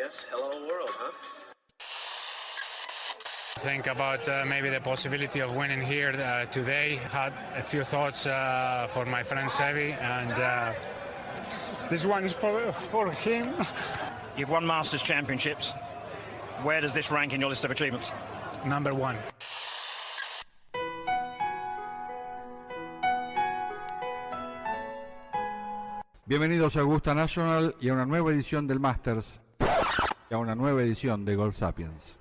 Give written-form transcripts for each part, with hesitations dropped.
Yes, hello world, huh? Think about maybe the possibility of winning here today. Had a few thoughts for my friend Sevi, and this one is for him. You've won Masters Championships. Where does this rank in your list of achievements? Number one. Bienvenidos a Augusta National y a una nueva edición del Masters y a una nueva edición de Golf Sapiens.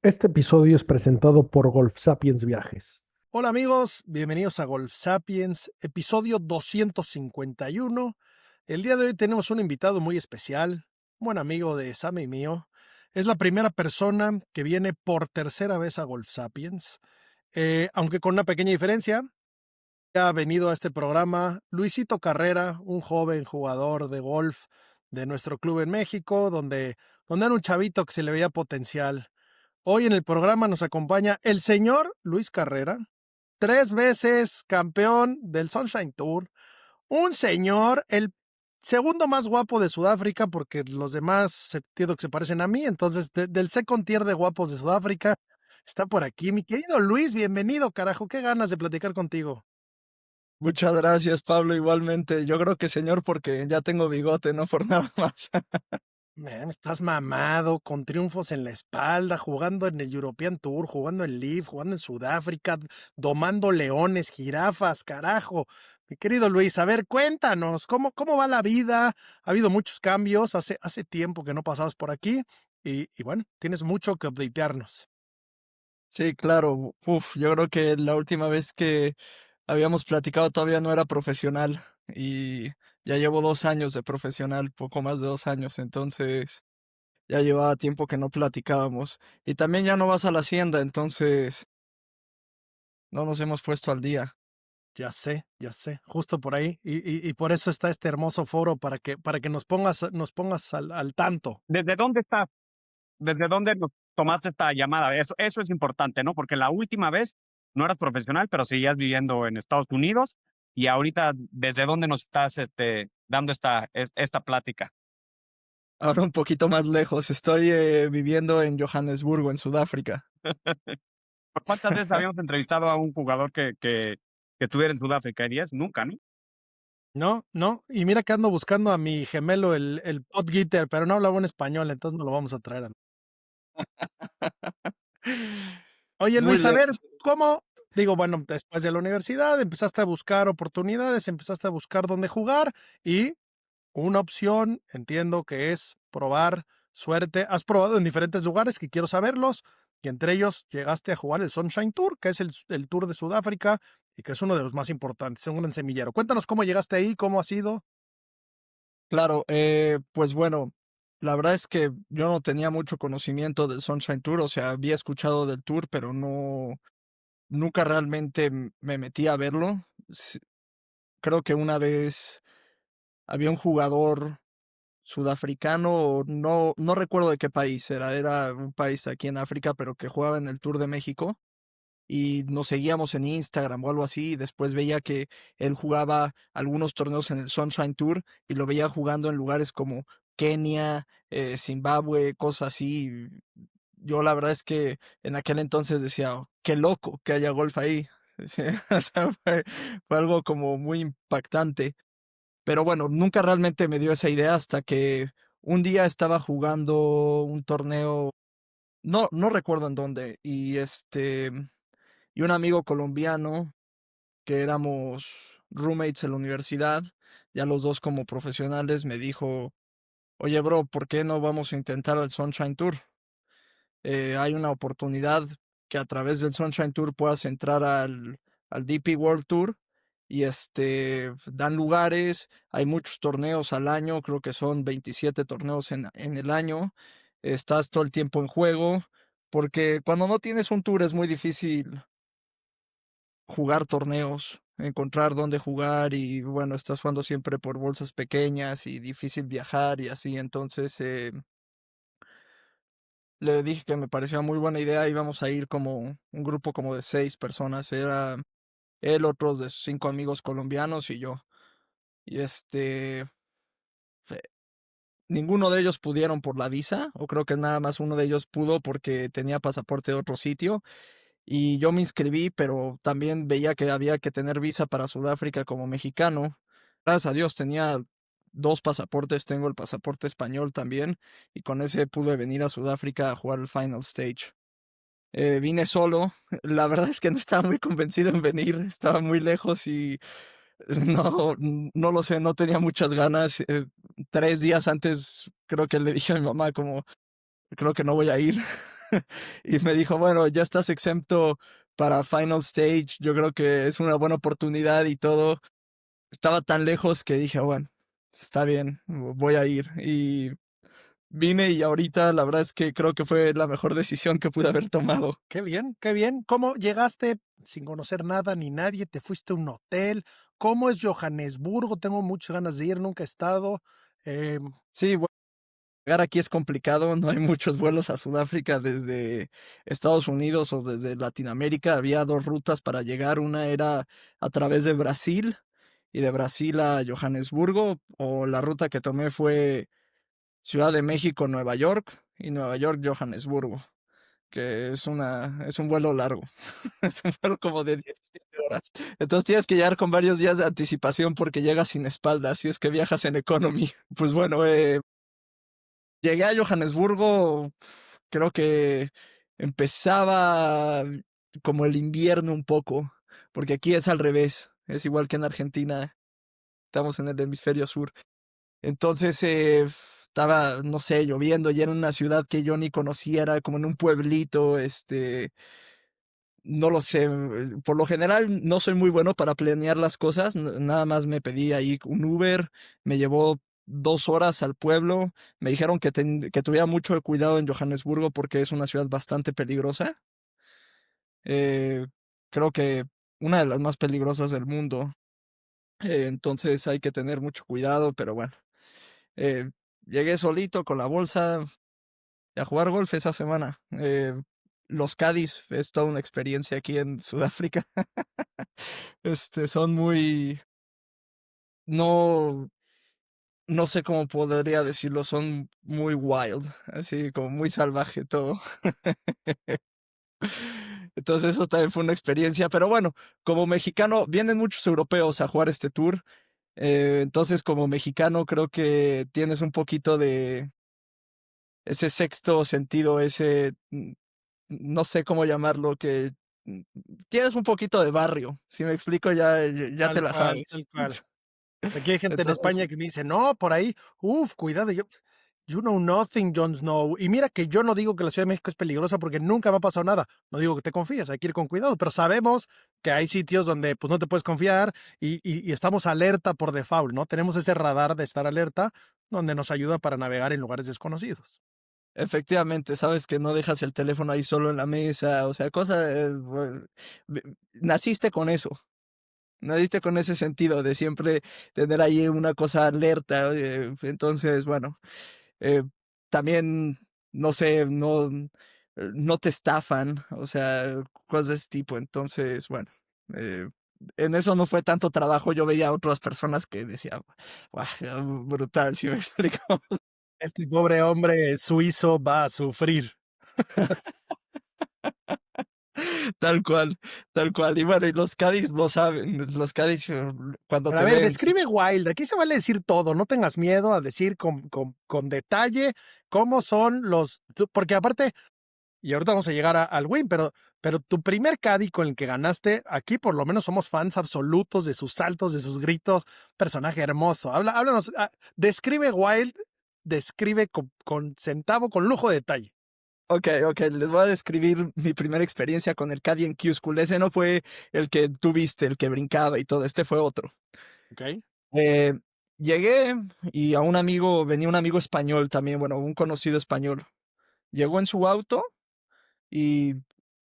Este episodio es presentado por Golf Sapiens Viajes. Hola amigos, bienvenidos a Golf Sapiens, episodio 251. El día de hoy tenemos un invitado muy especial, un buen amigo de Sam y mío. Es la primera persona que viene por tercera vez a Golf Sapiens, aunque con una pequeña diferencia. Ha venido a este programa Luisito Carrera, un joven jugador de golf de nuestro club en México, donde era un chavito que se le veía potencial. Hoy en el programa nos acompaña el señor Luis Carrera, 3 veces campeón del Sunshine Tour, un señor, el segundo más guapo de Sudáfrica, porque los demás entiendo que se parecen a mí, entonces del second tier de guapos de Sudáfrica, está por aquí. Mi querido Luis, bienvenido, carajo, qué ganas de platicar contigo. Muchas gracias, Pablo, igualmente. Yo creo que señor porque ya tengo bigote, no por nada más. Man, estás mamado, con triunfos en la espalda, jugando en el European Tour, jugando en Leaf, jugando en Sudáfrica, domando leones, jirafas, carajo. Mi querido Luis, a ver, cuéntanos, ¿cómo va la vida? Ha habido muchos cambios, hace tiempo que no pasabas por aquí y bueno, tienes mucho que updatearnos. Sí, claro. Yo creo que la última vez que habíamos platicado todavía no era profesional y ya llevo 2 años de profesional, poco más de 2 años, entonces ya llevaba tiempo que no platicábamos. Y también ya no vas a la hacienda, entonces no nos hemos puesto al día. Ya sé, justo por ahí. Y por eso está este hermoso foro para que nos pongas al tanto. ¿Desde dónde estás? ¿Desde dónde nos tomaste esta llamada? Eso es importante, ¿no? Porque la última vez no eras profesional, pero seguías viviendo en Estados Unidos. Y ahorita, ¿desde dónde nos estás dando esta plática? Ahora un poquito más lejos, estoy viviendo en Johannesburgo, en Sudáfrica. ¿Por cuántas veces habíamos entrevistado a un jugador que estuviera en Sudáfrica? ¿Y 10? Nunca, ¿no? No, y mira que ando buscando a mi gemelo, el Pot Gitter, pero no habla buen español, entonces no lo vamos a traer. Oye, Muy Luis, a ver, lejos. ¿cómo? Digo, bueno, después de la universidad empezaste a buscar oportunidades, empezaste a buscar dónde jugar y una opción, entiendo que es probar suerte. Has probado en diferentes lugares que quiero saberlos y entre ellos llegaste a jugar el Sunshine Tour, que es el Tour de Sudáfrica y que es uno de los más importantes, según en Semillero. Cuéntanos cómo llegaste ahí, cómo ha sido. Claro, pues bueno, la verdad es que yo no tenía mucho conocimiento del Sunshine Tour, o sea, había escuchado del tour, pero nunca realmente me metí a verlo. Creo que una vez había un jugador sudafricano, no recuerdo de qué país era un país aquí en África, pero que jugaba en el Tour de México y nos seguíamos en Instagram o algo así, y después veía que él jugaba algunos torneos en el Sunshine Tour y lo veía jugando en lugares como Kenia, Zimbabue, cosas así. Yo la verdad es que en aquel entonces decía: "Oh, qué loco que haya golf ahí". Sí, o sea, fue algo como muy impactante. Pero bueno, nunca realmente me dio esa idea hasta que un día estaba jugando un torneo, no recuerdo en dónde, y un amigo colombiano, que éramos roommates en la universidad, ya los 2 como profesionales, me dijo: "Oye, bro, ¿por qué no vamos a intentar el Sunshine Tour? Hay una oportunidad que a través del Sunshine Tour puedas entrar al DP World Tour y, dan lugares, hay muchos torneos al año, creo que son 27 torneos en el año, estás todo el tiempo en juego", porque cuando no tienes un tour es muy difícil jugar torneos, encontrar dónde jugar y bueno, estás jugando siempre por bolsas pequeñas y difícil viajar y así. Entonces, le dije que me parecía muy buena idea, íbamos a ir como un grupo como de 6 personas, era él, otros de sus 5 amigos colombianos y yo. y ninguno de ellos pudieron por la visa, o creo que nada más uno de ellos pudo porque tenía pasaporte de otro sitio. Y yo me inscribí, pero también veía que había que tener visa para Sudáfrica como mexicano. Gracias a Dios tenía dos pasaportes, tengo el pasaporte español también, y con ese pude venir a Sudáfrica a jugar el Final Stage. Vine solo, la verdad es que no estaba muy convencido en venir, estaba muy lejos y no lo sé, no tenía muchas ganas. 3 días antes creo que le dije a mi mamá como, creo que no voy a ir. Y me dijo, bueno, ya estás exento para Final Stage, yo creo que es una buena oportunidad y todo. Estaba tan lejos que dije, bueno, está bien, voy a ir. Y vine y ahorita la verdad es que creo que fue la mejor decisión que pude haber tomado. Qué bien, qué bien. ¿Cómo llegaste sin conocer nada ni nadie? ¿Te fuiste a un hotel? ¿Cómo es Johannesburgo? Tengo muchas ganas de ir, nunca he estado. Sí, bueno, llegar aquí es complicado, no hay muchos vuelos a Sudáfrica desde Estados Unidos o desde Latinoamérica. Había dos rutas para llegar, una era a través de Brasil y de Brasil a Johannesburgo, o la ruta que tomé fue Ciudad de México, Nueva York y Nueva York, Johannesburgo, que es un vuelo largo, es un vuelo como de 17 horas. Entonces tienes que llegar con varios días de anticipación porque llegas sin espalda, si es que viajas en economy. Pues bueno, llegué a Johannesburgo, creo que empezaba como el invierno un poco, porque aquí es al revés, es igual que en Argentina, estamos en el hemisferio sur. Entonces estaba, no sé, lloviendo y era una ciudad que yo ni conocía, era como en un pueblito, no lo sé, por lo general no soy muy bueno para planear las cosas, nada más me pedí ahí un Uber, me llevó 2 horas al pueblo, me dijeron que tuviera mucho cuidado en Johannesburgo porque es una ciudad bastante peligrosa, eh, creo que una de las más peligrosas del mundo, entonces hay que tener mucho cuidado, pero bueno, eh, llegué solito con la bolsa a jugar golf esa semana. Los Cádiz es toda una experiencia aquí en Sudáfrica. Son muy, no, no sé cómo podría decirlo, son muy wild, así como muy salvaje todo. Entonces eso también fue una experiencia, pero bueno, como mexicano, vienen muchos europeos a jugar este tour, entonces como mexicano creo que tienes un poquito de ese sexto sentido, no sé cómo llamarlo, que mm, tienes un poquito de barrio, si me explico ya te Tal la cual, sabes. tal cual. Aquí hay gente en Entonces, España que me dice, no, por ahí, cuidado, you know nothing, Jon Snow. Y mira que yo no digo que la Ciudad de México es peligrosa porque nunca me ha pasado nada. No digo que te confíes, hay que ir con cuidado, pero sabemos que hay sitios donde pues no te puedes confiar y estamos alerta por default, ¿no? Tenemos ese radar de estar alerta donde nos ayuda para navegar en lugares desconocidos. efectivamente, sabes que no dejas el teléfono ahí solo en la mesa, o sea, ve- naciste con eso, naciste con ese sentido de siempre tener ahí una cosa alerta, entonces, bueno, eh, también, no sé, no te estafan, o sea, cosas de ese tipo. Entonces, bueno, eh, en eso no fue tanto trabajo. Yo veía a otras personas que decían, "Guau, brutal, si me explico". Este pobre hombre suizo va a sufrir. Tal cual, tal cual. Y bueno, y los Cádiz lo saben, los Cádiz cuando Pero a te ver, ven, describe Wild. Aquí se vale decir todo. No tengas miedo a decir con detalle cómo son porque aparte, y ahorita vamos a llegar al win, pero tu primer Caddy con el que ganaste, aquí por lo menos somos fans absolutos de sus saltos, de sus gritos. Personaje hermoso. Háblanos, describe Wild, describe con centavo, con lujo de detalle. ok, les voy a describir mi primera experiencia con el Caddy en Q-School. Ese no fue el que tú viste, el que brincaba y todo, este fue otro. ¿Ok? Eh, Llegué y venía un amigo español también, bueno, un conocido español. Llegó en su auto y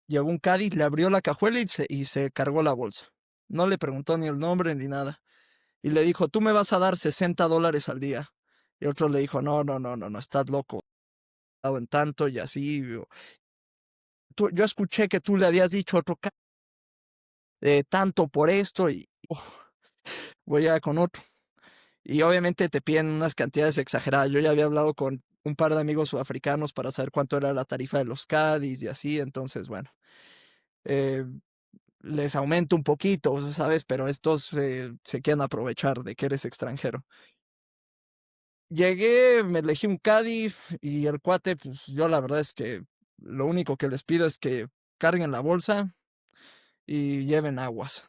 llegó un Cádiz, le abrió la cajuela y se cargó la bolsa. No le preguntó ni el nombre ni nada. Y le dijo, tú me vas a dar $60 al día. Y otro le dijo, no, no, no, no, no, estás loco. Dado en tanto y así. Yo escuché que tú le habías dicho a otro tanto por esto y voy a con otro. y obviamente te piden unas cantidades exageradas. Yo ya había hablado con un par de amigos sudafricanos para saber cuánto era la tarifa de los caddies y así, entonces, bueno, eh, les aumento un poquito, ¿sabes? Pero estos se quieren aprovechar de que eres extranjero. Llegué, me elegí un caddy y el cuate, pues yo la verdad es que lo único que les pido es que carguen la bolsa y lleven aguas,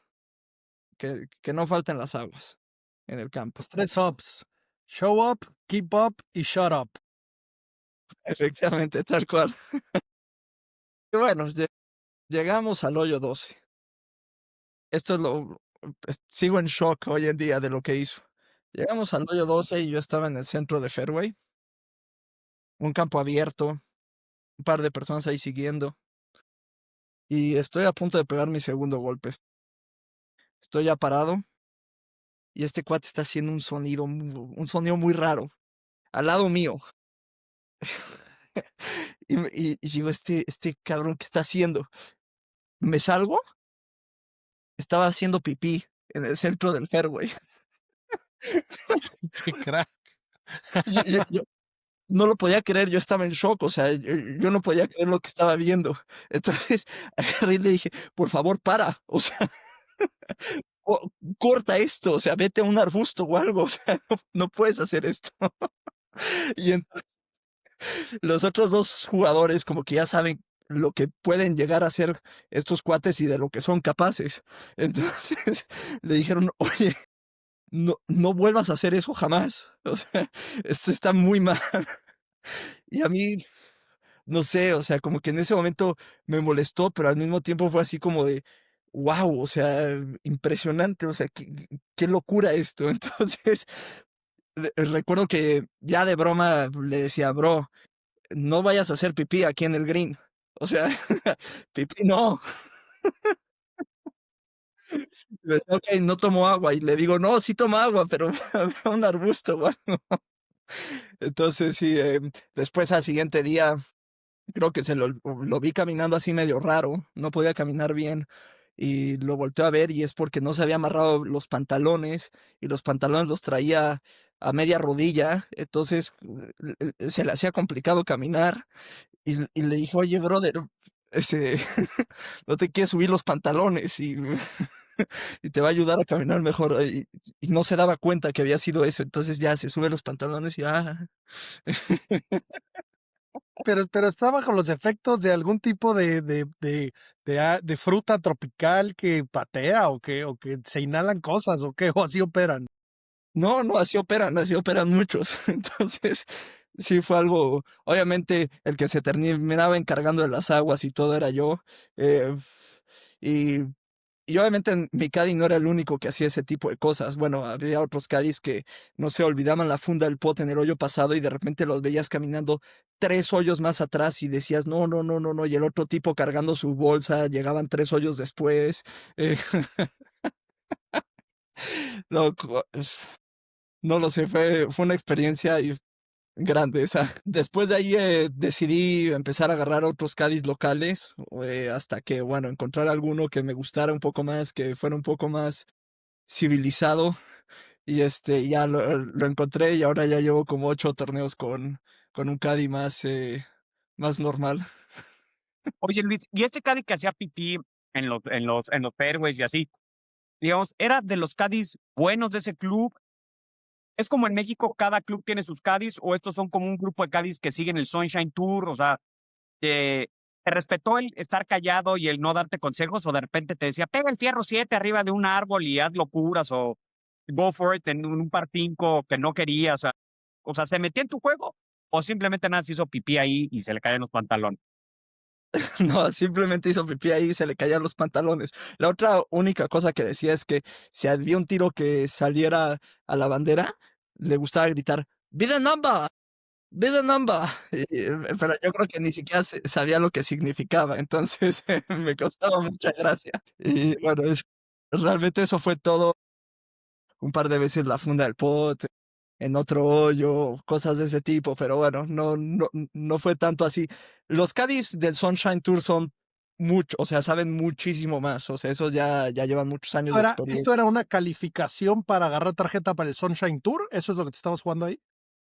que no falten las aguas en el campo. Los 3 ups. Show up, keep up y shut up. Efectivamente, tal cual. Y bueno, llegamos al hoyo 12. Esto es sigo en shock hoy en día de lo que hizo. Llegamos al hoyo 12 y yo estaba en el centro de fairway, un campo abierto, un par de personas ahí siguiendo, y estoy a punto de pegar mi segundo golpe. Estoy ya parado y este cuate está haciendo un sonido muy raro al lado mío. Y digo, este cabrón, ¿qué está haciendo? ¿Me salgo? Estaba haciendo pipí en el centro del fairway. Qué crack. Yo no lo podía creer, yo estaba en shock, o sea, yo no podía creer lo que estaba viendo. Entonces, agarré y le dije: "Por favor, para, o sea, o corta esto, o sea, vete a un arbusto o algo, o sea, no puedes hacer esto". Y los otros 2 jugadores como que ya saben lo que pueden llegar a ser estos cuates y de lo que son capaces. Entonces, le dijeron: "Oye, no vuelvas a hacer eso jamás, o sea, esto está muy mal". Y a mí, no sé, o sea, como que en ese momento me molestó, pero al mismo tiempo fue así como de, wow, o sea, impresionante, o sea, qué locura esto. Entonces, recuerdo que ya de broma le decía: "Bro, no vayas a hacer pipí aquí en el green. O sea, pipí no". Me decía: "Okey, no tomo agua", y le digo: "No, sí toma agua, pero ve a un arbusto o algo". Entonces sí, después al siguiente día creo que lo vi caminando así medio raro, no podía caminar bien, y lo volteé a ver, y es porque no se había amarrado los pantalones, y los pantalones los traía a media rodilla, entonces, se le hacía complicado caminar, y le dije: "Oye, brother, este, ¿no te quieres subir los pantalones? Y te va a ayudar a caminar mejor", y no se daba cuenta que había sido eso, entonces ya se sube los pantalones y, Pero está bajo los efectos de algún tipo de fruta tropical que patea o que se inhalan cosas o qué, o así operan. No, no, así operan muchos. Entonces, sí fue algo, obviamente, el que se terminaba encargando de las aguas y todo era yo. eh, y, y obviamente mi caddy no era el único que hacía ese tipo de cosas. Bueno, había otros caddies que, no sé, olvidaban la funda del pote en el hoyo pasado y de repente los veías caminando 3 hoyos más atrás y decías: "No, no, no, no, no". Y el otro tipo cargando su bolsa, llegaban 3 hoyos después. eh, loco, no lo sé, fue una experiencia grande esa. Después de ahí, decidí empezar a agarrar otros caddies locales, hasta que, bueno, encontrar alguno que me gustara un poco más, que fuera un poco más civilizado, y, ya lo encontré, y ahora ya llevo como 8 torneos con un caddy más normal. Oye, Luis, y este caddy que hacía pipí en los fairways y así, digamos, ¿era de los caddies buenos de ese club? ¿Es como en México, cada club tiene sus caddies, o estos son como un grupo de caddies que siguen el Sunshine Tour? O sea, ¿te respetó el estar callado y el no darte consejos, o de repente te decía: "Pega el fierro 7 arriba de un árbol y haz locuras", o "Go for it" en un par 5 que no querías? O sea, ¿se metía en tu juego o simplemente nada se hizo pipí ahí y se le caían los pantalones? No, simplemente hizo pipí ahí y se le caían los pantalones. La otra única cosa que decía es que si había un tiro que saliera a la bandera, le gustaba gritar: "Be the number, be the number". Pero yo creo que ni siquiera sabía lo que significaba, entonces me causaba mucha gracia. Y bueno, realmente eso fue todo. Un par de veces la funda del pot, en otro hoyo, cosas de ese tipo, pero bueno, no fue tanto así. Los caddies del Sunshine Tour son mucho, o sea, saben muchísimo más. O sea, esos ya llevan muchos años ¿Esto de era, esto experiencia. era una calificación para agarrar tarjeta para el Sunshine Tour? ¿Eso es lo que te estabas jugando ahí?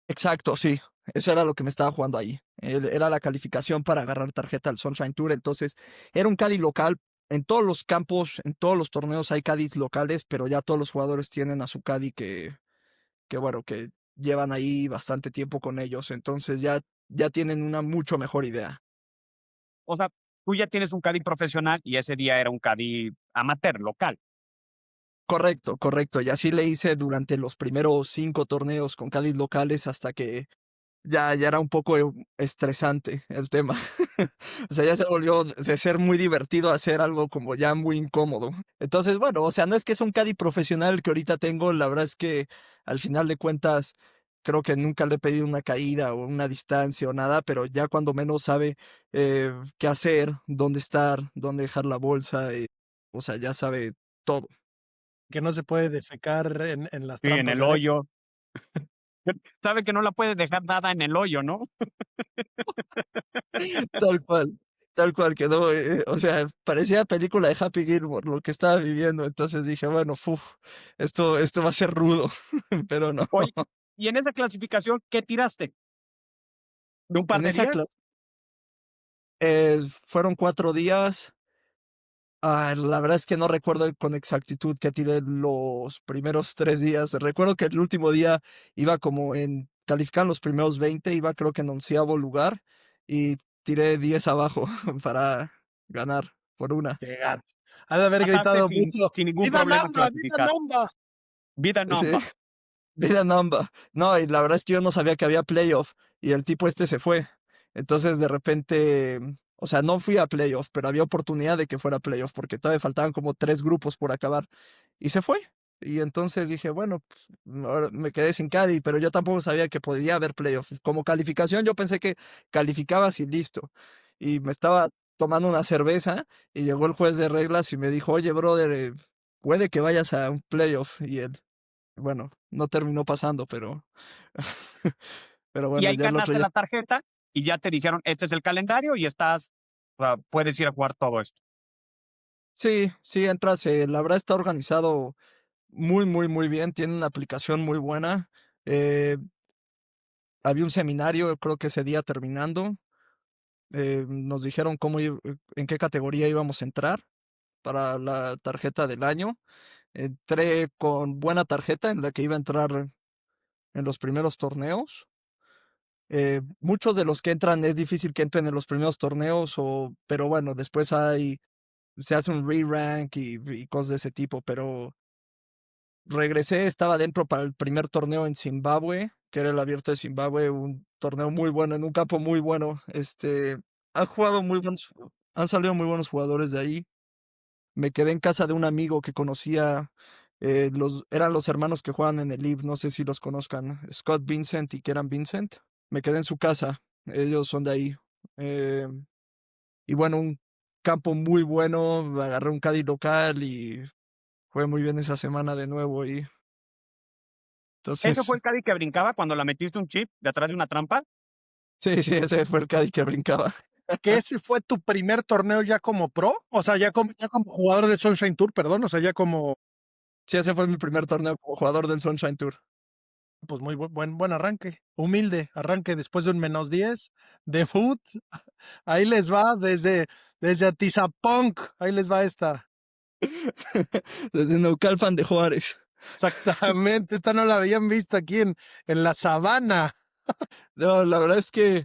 Exacto, sí. Eso era lo que me estaba jugando ahí. Era la calificación para agarrar tarjeta al Sunshine Tour. Entonces, era un caddy local. En todos los campos, en todos los torneos hay caddies locales, pero ya todos los jugadores tienen a su caddy que bueno, que llevan ahí bastante tiempo con ellos. Entonces ya tienen una mucho mejor idea. O sea, tú ya tienes un caddy profesional y ese día era un caddy amateur, local. Correcto, correcto. Y así le hice durante los primeros 5 torneos con caddies locales hasta que ya era un poco estresante el tema. O sea, ya se volvió de ser muy divertido a ser algo como ya muy incómodo. Entonces, bueno, o sea, no es que es un caddy profesional que ahorita tengo, la verdad es que al final de cuentas creo que nunca le he pedido una caída o una distancia o nada, pero ya cuando menos sabe qué hacer, dónde estar, dónde dejar la bolsa, o sea, ya sabe todo. Que no se puede defecar en las Sí, en trampas el de arena. hoyo. Sabe que no la puede dejar nada en el hoyo, ¿no? Tal cual quedó, o sea, parecía película de Happy Gilmore lo que estaba viviendo, entonces dije, bueno, esto va a ser rudo, pero no. Oye, y en esa clasificación, ¿qué tiraste? ¿De un par En de esa días? clase fueron 4 días. La verdad es que no recuerdo con exactitud qué tiré los primeros 3 días. Recuerdo que el último día iba como calificaban los primeros 20, iba creo que en 11º lugar y tiré 10 abajo para ganar por una. Qué gato. Ha de haber Pasaste gritado mucho. sin ningún ¡Viva problema Namba! ¡Viva clasificar. Namba! Vida Sí. number. Vida Namba. No, y la verdad es que yo no sabía que había playoff y el tipo este se fue. Entonces de repente, o sea, no fui a playoff, pero había oportunidad de que fuera playoff porque todavía faltaban como 3 grupos por acabar y se fue. Y entonces dije, bueno, pues, ahora me quedé sin Caddy, pero yo tampoco sabía que podía haber playoff. Como calificación, yo pensé que calificabas y listo. Y me estaba tomando una cerveza y llegó el juez de reglas y me dijo, oye, brother, puede que vayas a un playoff. Y él, bueno, no terminó pasando, pero pero Y bueno, ahí ya el otro ganaste ya la tarjeta y ya te dijeron, este es el calendario y estás, o sea, puedes ir a jugar todo esto. sí, sí, entras, la verdad está organizado muy, muy, muy bien, tiene una aplicación muy buena. Eh, Había un seminario, creo que ese día terminando, nos dijeron en qué categoría íbamos a entrar para la tarjeta del año. Entré con buena tarjeta en la que iba a entrar en los primeros torneos. Muchos de los que entran es difícil que entren en los primeros torneos, pero bueno, después se hace un re-rank y cosas de ese tipo, pero regresé, estaba dentro para el primer torneo en Zimbabue, que era el Abierto de Zimbabue, un torneo muy bueno, en un campo muy bueno. Han jugado han salido muy buenos jugadores de ahí. Me quedé en casa de un amigo que conocía, eran los hermanos que juegan en el IB, no sé si los conozcan, Scott Vincent y Kieran Vincent. Me quedé en su casa, ellos son de ahí. Eh, y bueno, un campo muy bueno, agarré un caddy local y fue muy bien esa semana de nuevo. Y ¿Ese entonces, fue el caddy que brincaba cuando la metiste un chip de atrás de una trampa? sí, sí, ese fue el caddy que brincaba. ¿Que ese fue tu primer torneo ya como pro? O sea, ya como jugador del Sunshine Tour, perdón. O sea, ya como, Sí, ese fue mi primer torneo como jugador del Sunshine Tour. pues muy buen arranque. Humilde arranque después de un -10. Debut. Ahí les va desde Atizapunk. Ahí les va esta. Desde Naucalpan de Juárez. Exactamente. Esta no la habían visto aquí en la sabana. No, la verdad es que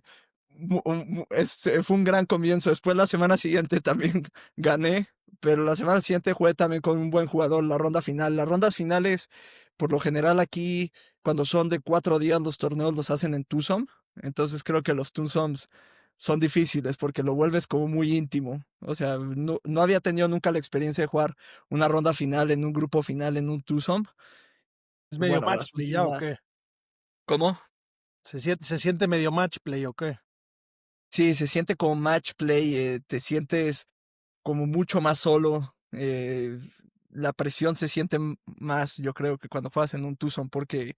fue un gran comienzo. Después la semana siguiente también gané, pero la semana siguiente jugué también con un buen jugador la ronda final. Las rondas finales, por lo general aquí, cuando son de 4 días, los torneos los hacen en twosome. Entonces creo que los twosomes son difíciles porque lo vuelves como muy íntimo. O sea, no había tenido nunca la experiencia de jugar una ronda final en un grupo final en un twosome. ¿Es medio Bueno, match las play ya o últimas. qué? ¿Cómo? ¿Se siente medio match play o qué? Sí, se siente como match play, te sientes como mucho más solo. La presión se siente más, yo creo, que cuando juegas en un twosome, porque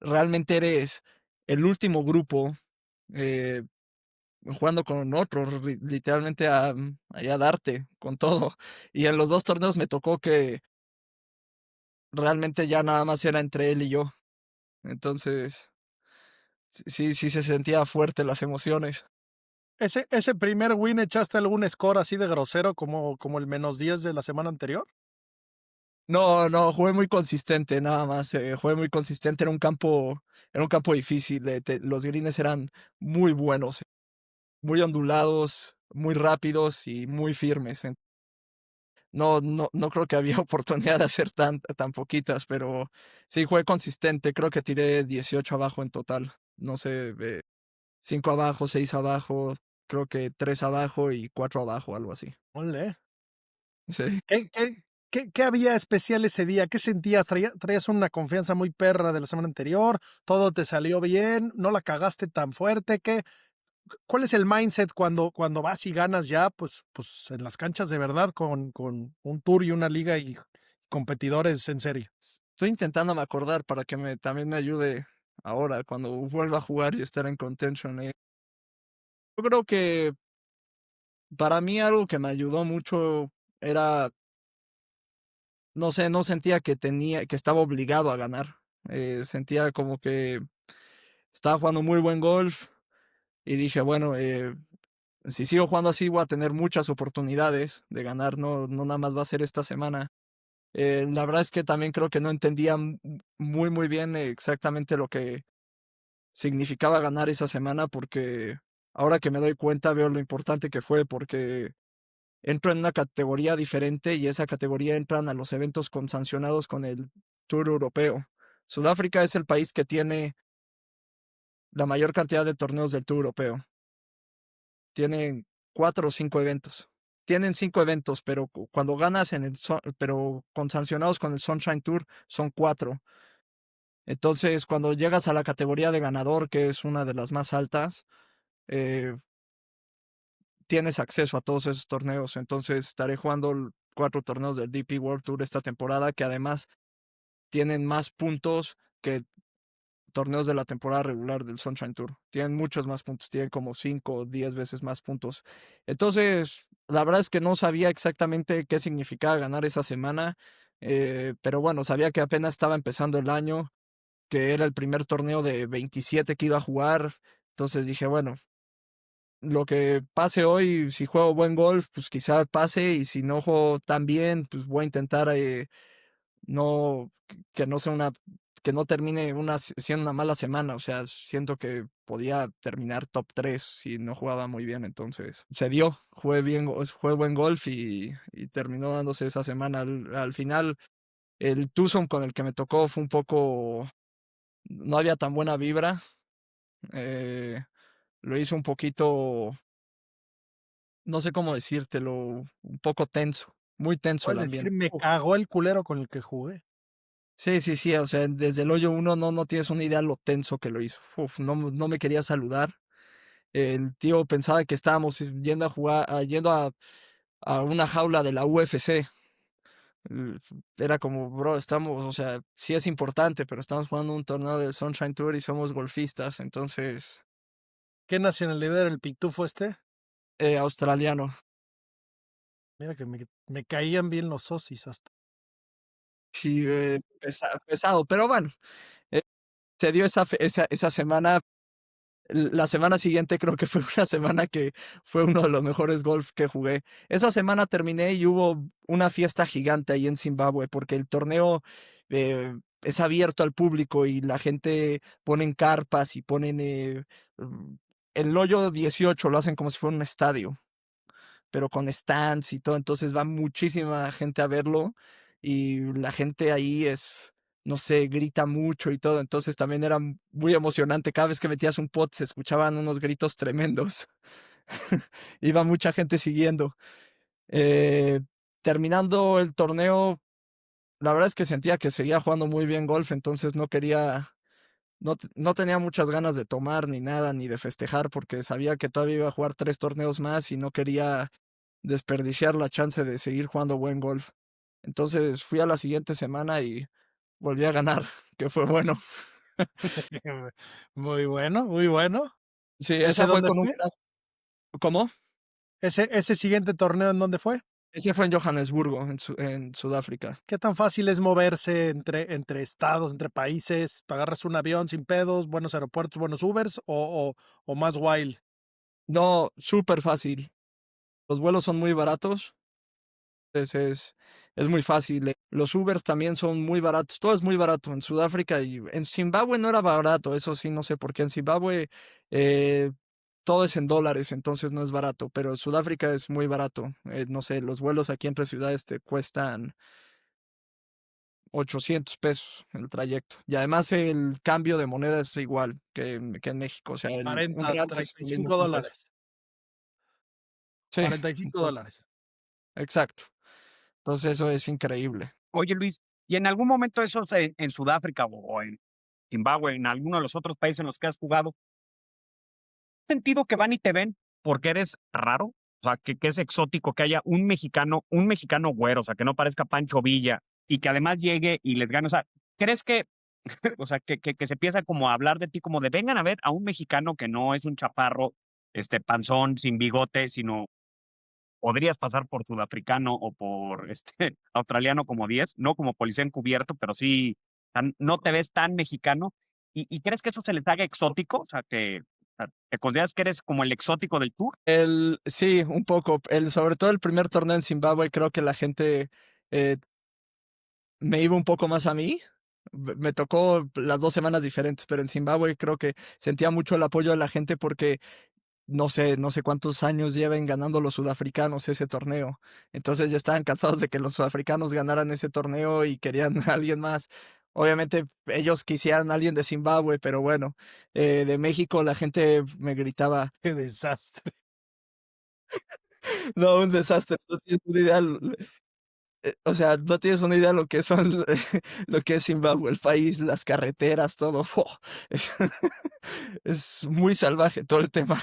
realmente eres el último grupo. eh, jugando con otros, literalmente ahí a darte con todo. Y en los 2 torneos me tocó que realmente ya nada más era entre él y yo. Entonces, sí se sentía fuerte las emociones. ¿Ese primer win echaste algún score así de grosero como el -10 de la semana anterior? No, jugué muy consistente, nada más, jugué muy consistente, era un campo difícil, los greens eran muy buenos, muy ondulados, muy rápidos y muy firmes. No creo que había oportunidad de hacer tan poquitas, pero sí jugué consistente, creo que tiré 18 abajo en total, no sé, 5 abajo, 6 abajo, creo que 3 abajo y 4 abajo, algo así. Ole. Sí. ¿Qué había especial ese día? ¿Qué sentías? ¿Traías una confianza muy perra de la semana anterior? ¿Todo te salió bien? ¿No la cagaste tan fuerte? ¿Cuál es el mindset cuando vas y ganas ya, pues en las canchas de verdad con un tour y una liga y competidores en serie? Estoy intentándome acordar para que también me ayude ahora cuando vuelva a jugar y estar en contention. Yo creo que para mí algo que me ayudó mucho era, no sé, no sentía que estaba obligado a ganar. Sentía como que estaba jugando muy buen golf y dije, bueno, si sigo jugando así voy a tener muchas oportunidades de ganar, no nada más va a ser esta semana. La verdad es que también creo que no entendía muy bien exactamente lo que significaba ganar esa semana, porque ahora que me doy cuenta veo lo importante que fue, porque entro en una categoría diferente y esa categoría entran a los eventos con sancionados con el Tour Europeo. Sudáfrica es el país que tiene la mayor cantidad de torneos del Tour Europeo. Tienen 4 o 5 eventos. Tienen 5 eventos, pero cuando ganas pero con sancionados con el Sunshine Tour son 4. Entonces, cuando llegas a la categoría de ganador, que es una de las más altas, eh, tienes acceso a todos esos torneos. Entonces, estaré jugando 4 torneos del DP World Tour esta temporada, que además tienen más puntos que torneos de la temporada regular del Sunshine Tour. Tienen muchos más puntos, tienen como 5 o 10 veces más puntos. Entonces, la verdad es que no sabía exactamente qué significaba ganar esa semana, pero bueno, sabía que apenas estaba empezando el año, que era el primer torneo de 27 que iba a jugar. Entonces dije, bueno, lo que pase hoy, si juego buen golf, pues quizá pase, y si no juego tan bien, pues voy a intentar no, que no sea que no termine siendo una mala semana. O sea, siento que podía terminar top 3 si no jugaba muy bien. Entonces, se dio, jugué bien, jugué buen golf y terminó dándose esa semana. Al final, el twosome con el que me tocó fue un poco, no había tan buena vibra. eh, lo hizo un poquito, no sé cómo decírtelo, un poco tenso, muy tenso el Puedes decir, ambiente. me cagó el culero con el que jugué. Sí, o sea, desde el hoyo uno no tienes una idea lo tenso que lo hizo. Uf, no me quería saludar. El tío pensaba que estábamos yendo a jugar, yendo a una jaula de la UFC. Eh, Era como, bro, estamos, o sea, sí es importante, pero estamos jugando un torneo del Sunshine Tour y somos golfistas. Entonces, ¿Qué nacionalidad era el pitufo este? australiano. Mira que me caían bien los socis hasta. Sí, pesado, pero bueno, eh, se dio esa semana. La semana siguiente creo que fue una semana que fue uno de los mejores golf que jugué. Esa semana terminé y hubo una fiesta gigante ahí en Zimbabue, porque el torneo es abierto al público y la gente ponen carpas y ponen el hoyo 18 lo hacen como si fuera un estadio, pero con stands y todo. Entonces va muchísima gente a verlo y la gente ahí no sé, grita mucho y todo. Entonces también era muy emocionante. Cada vez que metías un pot se escuchaban unos gritos tremendos. Iba mucha gente siguiendo. Eh, Terminando el torneo, la verdad es que sentía que seguía jugando muy bien golf, entonces no tenía muchas ganas de tomar ni nada, ni de festejar, porque sabía que todavía iba a jugar 3 torneos más y no quería desperdiciar la chance de seguir jugando buen golf. Entonces fui a la siguiente semana y volví a ganar, que fue bueno. Muy bueno, muy bueno. Sí, ¿Ese esa fue dónde con un fue? ¿Cómo? ¿Ese siguiente torneo en dónde fue? Ese fue en Johannesburgo, en Sudáfrica. ¿Qué tan fácil es moverse entre estados, entre países? ¿Agarras un avión sin pedos, buenos aeropuertos, buenos Ubers o más wild? No, súper fácil. Los vuelos son muy baratos. Es muy fácil. Los Ubers también son muy baratos. Todo es muy barato en Sudáfrica y en Zimbabue no era barato. Eso sí, no sé por qué. En Zimbabue todo es en dólares, entonces no es barato. Pero en Sudáfrica es muy barato. No sé, los vuelos aquí entre ciudades te cuestan 800 pesos el trayecto. Y además el cambio de moneda es igual que en México. O sea, un 40, real es lo mismo 35 que un peso. dólares. Sí, 45 entonces, dólares. exacto. Entonces eso es increíble. Oye, Luis, ¿y en algún momento esos en Sudáfrica o en Zimbabue, en alguno de los otros países en los que has jugado, has sentido que van y te ven porque eres raro? O sea, que es exótico que haya un mexicano güero, o sea, que no parezca Pancho Villa y que además llegue y les gane. O sea, ¿crees que, o sea, que se empieza como a hablar de ti como de vengan a ver a un mexicano que no es un chaparro, panzón, sin bigote, sino podrías pasar por sudafricano o por australiano como 10, no como policía encubierto, pero sí, no te ves tan mexicano. ¿Y crees que eso se les haga exótico? O sea, ¿te consideras que eres como el exótico del tour? Sí, un poco. Sobre todo el primer torneo en Zimbabue, creo que la gente eh, me iba un poco más a mí. Me tocó las 2 semanas diferentes, pero en Zimbabue creo que sentía mucho el apoyo de la gente porque no sé cuántos años lleven ganando los sudafricanos ese torneo. Entonces ya estaban cansados de que los sudafricanos ganaran ese torneo y querían a alguien más. Obviamente ellos quisieran a alguien de Zimbabue, pero bueno, de México la gente me gritaba, Qué desastre. no, un desastre, no tienes una idea, o sea, no tienes una idea lo que son, lo que es Zimbabue, el país, las carreteras, todo. Es, es muy salvaje todo el tema.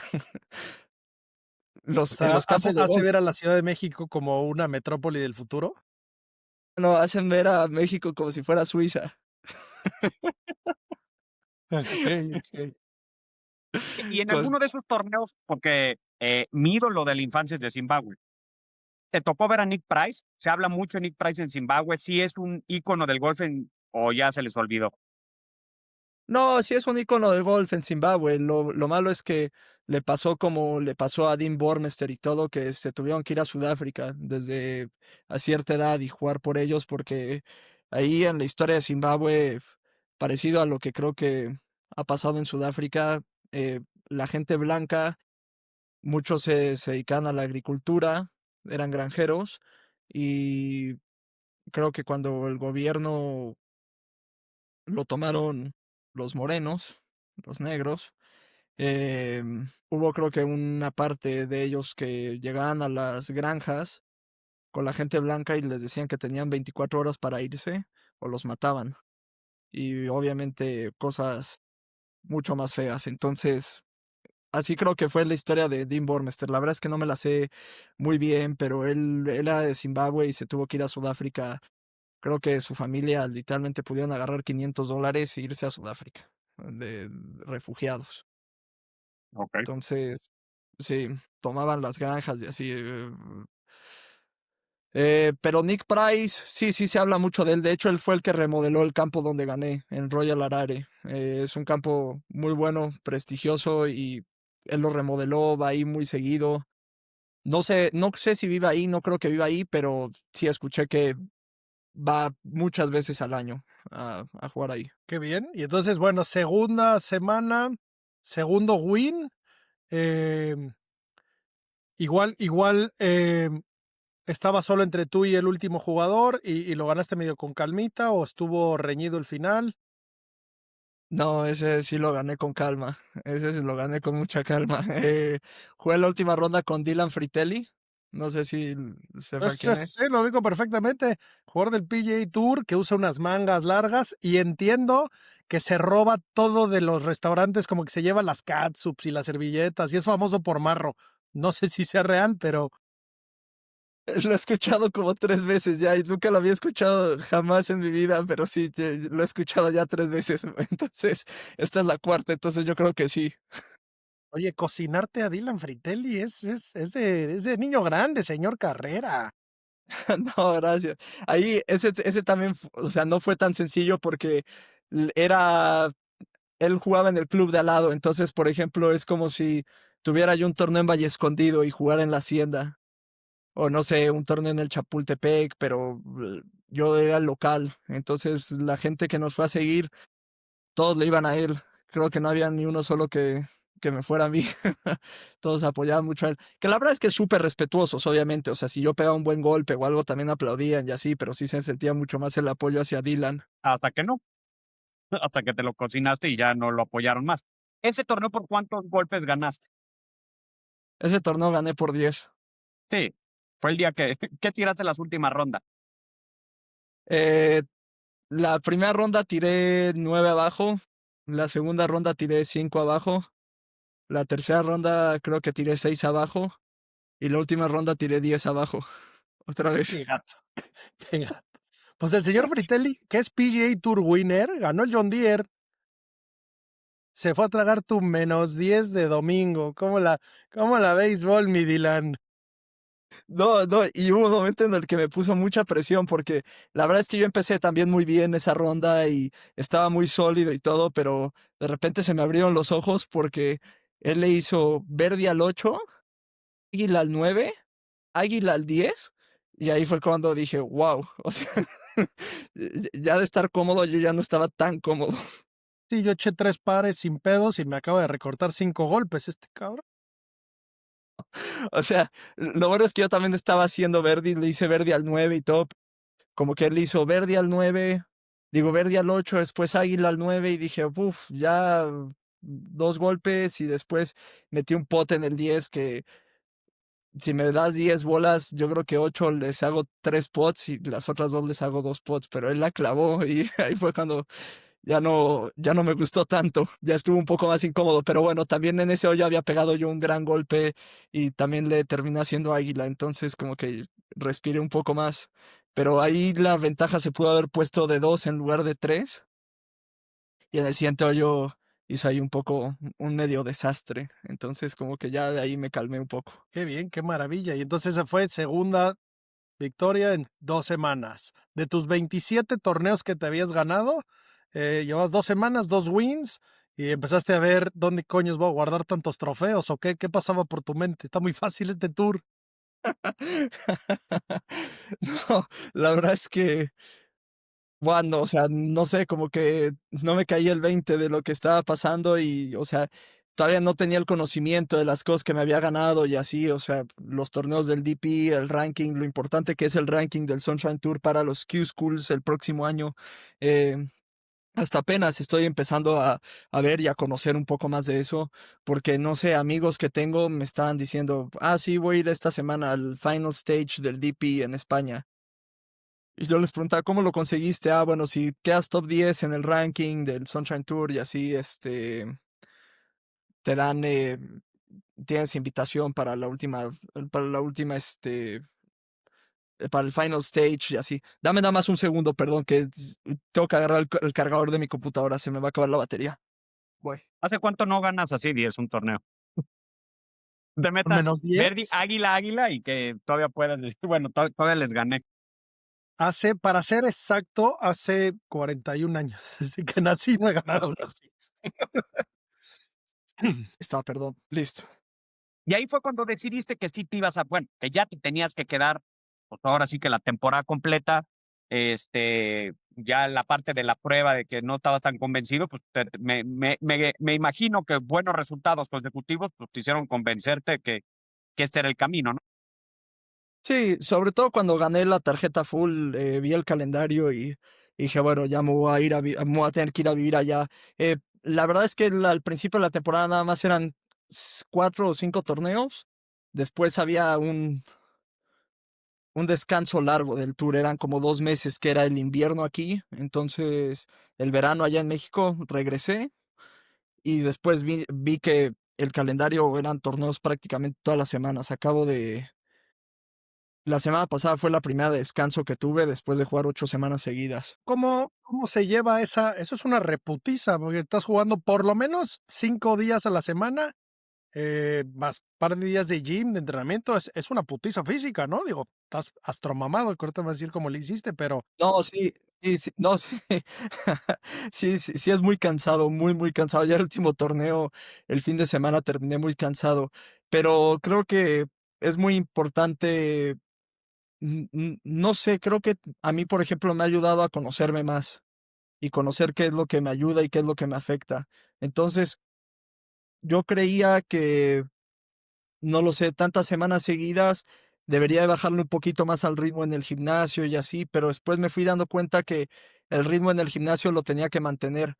O En sea, los campos de hace golf, ver a la Ciudad de México como una metrópoli del futuro. no, hacen ver a México como si fuera Suiza. Okey, okey. Y en Cos- alguno de esos torneos, porque mi ídolo de la infancia es de Zimbabue, ¿te tocó ver a Nick Price? Se habla mucho de Nick Price en Zimbabue. ¿Sí es un ícono del golf o ya se les olvidó? No, sí es un icono de golf en Zimbabue. Lo malo es que le pasó como le pasó a Dean Bormester y todo, que se tuvieron que ir a Sudáfrica desde a cierta edad y jugar por ellos, porque ahí en la historia de Zimbabue, parecido a lo que creo que ha pasado en Sudáfrica, la gente blanca, muchos se dedican a la agricultura, eran granjeros, y creo que cuando el gobierno lo tomaron los morenos, los negros. Hubo creo que una parte de ellos que llegaban a las granjas con la gente blanca y les decían que tenían 24 horas para irse o los mataban. Y obviamente cosas mucho más feas. Entonces, así creo que fue la historia de Dean Bormester. La verdad es que no me la sé muy bien, pero él era de Zimbabue y se tuvo que ir a Sudáfrica. Creo que su familia literalmente pudieron agarrar $500 e irse a Sudáfrica de refugiados. Ok. Entonces, sí, tomaban las granjas y así. Pero Nick Price, sí se habla mucho de él. De hecho, él fue el que remodeló el campo donde gané, en Royal Harare. Es un campo muy bueno, prestigioso y él lo remodeló, va ahí muy seguido. No sé si vive ahí, no creo que viva ahí, pero sí escuché que va muchas veces al año a jugar ahí. Qué bien. Y entonces, bueno, segunda semana, segundo win. Igual, ¿estaba solo entre tú y el último jugador y lo ganaste medio con calmita o estuvo reñido el final? No, ese sí lo gané con calma. Ese sí lo gané con mucha calma. Jugué la última ronda con Dylan Fritelli. No sé si sepa quién es. Sí, lo ubico perfectamente. Jugador del PGA Tour que usa unas mangas largas y entiendo que se roba todo de los restaurantes, como que se lleva las catsups y las servilletas y es famoso por marro. No sé si sea real, pero Lo he escuchado como 3 veces ya y nunca lo había escuchado jamás en mi vida, pero sí, lo he escuchado ya 3 veces. Entonces, esta es la cuarta, entonces yo creo que sí. Oye, cocinarte a Dylan Fritelli es de niño grande, señor Carrera. No, gracias. Ahí ese también, o sea, no fue tan sencillo porque era él jugaba en el club de al lado, entonces, por ejemplo, es como si tuviera yo un torneo en Valle Escondido y jugara en la Hacienda, o no sé, un torneo en el Chapultepec, pero yo era el local, entonces la gente que nos fue a seguir, todos le iban a él. Creo que no había ni uno solo que me fuera a mí. Todos apoyaban mucho a él. Que la verdad es que es súper respetuosos, obviamente. O sea, si yo pegaba un buen golpe o algo, también aplaudían y así, pero sí se sentía mucho más el apoyo hacia Dylan. Hasta que no, hasta que te lo cocinaste y ya no lo apoyaron más. ¿Ese torneo por cuántos golpes ganaste? Ese torneo gané por 10. Sí, fue el día que, ¿qué tiraste las últimas rondas? Eh, la primera ronda tiré 9 abajo. La segunda ronda tiré 5 abajo. La tercera ronda creo que tiré 6 abajo. Y la última ronda tiré 10 abajo. Otra vez. Qué gato, qué gato. Pues el señor Fritelli, que es PGA Tour winner, ganó el John Deere. Se fue a tragar tu -10 de domingo. ¿Cómo la béisbol, mi Dylan? No, no, y hubo un momento en el que me puso mucha presión porque la verdad es que yo empecé también muy bien esa ronda y estaba muy sólido y todo, pero de repente se me abrieron los ojos porque él le hizo Verdi al 8, Águila al 9, Águila al 10 y ahí fue cuando dije, wow, o sea, ya de estar cómodo yo ya no estaba tan cómodo. Sí, yo eché 3 pares sin pedos y me acaba de recortar 5 golpes este cabrón. O sea, lo bueno es que yo también estaba haciendo Verdi, le hice Verdi al 9 y todo, como que él hizo Verdi al 9, digo Verdi al 8, después Águila al 9 y dije, uff, ya 2 golpes y después metí un pot en el 10 que si me das 10 bolas, yo creo que 8 les hago 3 pots y las otras 2 les hago 2 pots, pero él la clavó y ahí fue cuando ya no me gustó tanto, ya estuvo un poco más incómodo, pero bueno, también en ese hoyo había pegado yo un gran golpe y también le terminé haciendo Águila, entonces como que respiré un poco más, pero ahí la ventaja se pudo haber puesto de 2 en lugar de 3 y en el siguiente hoyo hizo ahí un poco un medio desastre, entonces como que ya de ahí me calmé un poco. Qué bien, qué maravilla. Y entonces esa fue segunda victoria en 2 semanas. De tus 27 torneos que te habías ganado, llevas 2 semanas, 2 wins, y empezaste a ver dónde coños voy a guardar tantos trofeos o qué pasaba por tu mente. Está muy fácil este tour. No, la verdad es que bueno, o sea, no sé, como que no me caía el 20 de lo que estaba pasando y, o sea, todavía no tenía el conocimiento de las cosas que me había ganado y así, o sea, los torneos del DP, el ranking, lo importante que es el ranking del Sunshine Tour para los Q-Schools el próximo año. eh, Hasta apenas estoy empezando a ver y a conocer un poco más de eso, porque no sé, amigos que tengo me estaban diciendo, sí, voy a ir esta semana al final stage del DP en España. Y yo les preguntaba, ¿cómo lo conseguiste? Bueno, si quedas top 10 en el ranking del Sunshine Tour y así, te dan, tienes invitación para el final stage y así. Dame nada más un segundo, perdón, que tengo que agarrar el cargador de mi computadora, se me va a acabar la batería. Voy. ¿Hace cuánto no ganas así 10 un torneo? De ¿Con meta, Verdi, -10? Águila, Águila y que todavía puedas decir, bueno, todavía les gané. Para ser exacto, hace 41 años. Desde que nací no he ganado uno así. Está, perdón, listo. Y ahí fue cuando decidiste que sí te ibas a, bueno, que ya te tenías que quedar, pues ahora sí que la temporada completa, ya la parte de la prueba de que no estabas tan convencido, pues me imagino que buenos resultados consecutivos pues te hicieron convencerte que este era el camino, ¿no? Sí, sobre todo cuando gané la tarjeta full, vi el calendario y dije, bueno, ya me voy a ir me voy a tener que ir a vivir allá. La verdad es que al principio de la temporada nada más eran 4 o 5 torneos. Después había un descanso largo del tour, eran como 2 meses que era el invierno aquí. Entonces, el verano allá en México regresé y después vi que el calendario eran torneos prácticamente todas las semanas. La semana pasada fue la primera descanso que tuve después de jugar 8 semanas seguidas. ¿Cómo se lleva esa? Eso es una reputiza, porque estás jugando por lo menos 5 días a la semana más par de días de gym, de entrenamiento, es una putiza física, ¿no? Digo, estás astromamado, ahorita me vas a decir cómo le hiciste, pero No, sí, sí, sí, no, sí. Sí, sí, sí es muy cansado, muy, muy cansado. Ya el último torneo, el fin de semana terminé muy cansado, pero creo que es muy importante, no sé, creo que a mí, por ejemplo, me ha ayudado a conocerme más y conocer qué es lo que me ayuda y qué es lo que me afecta. Entonces, yo creía que, no lo sé, tantas semanas seguidas, debería de bajarle un poquito más al ritmo en el gimnasio y así, pero después me fui dando cuenta que el ritmo en el gimnasio lo tenía que mantener,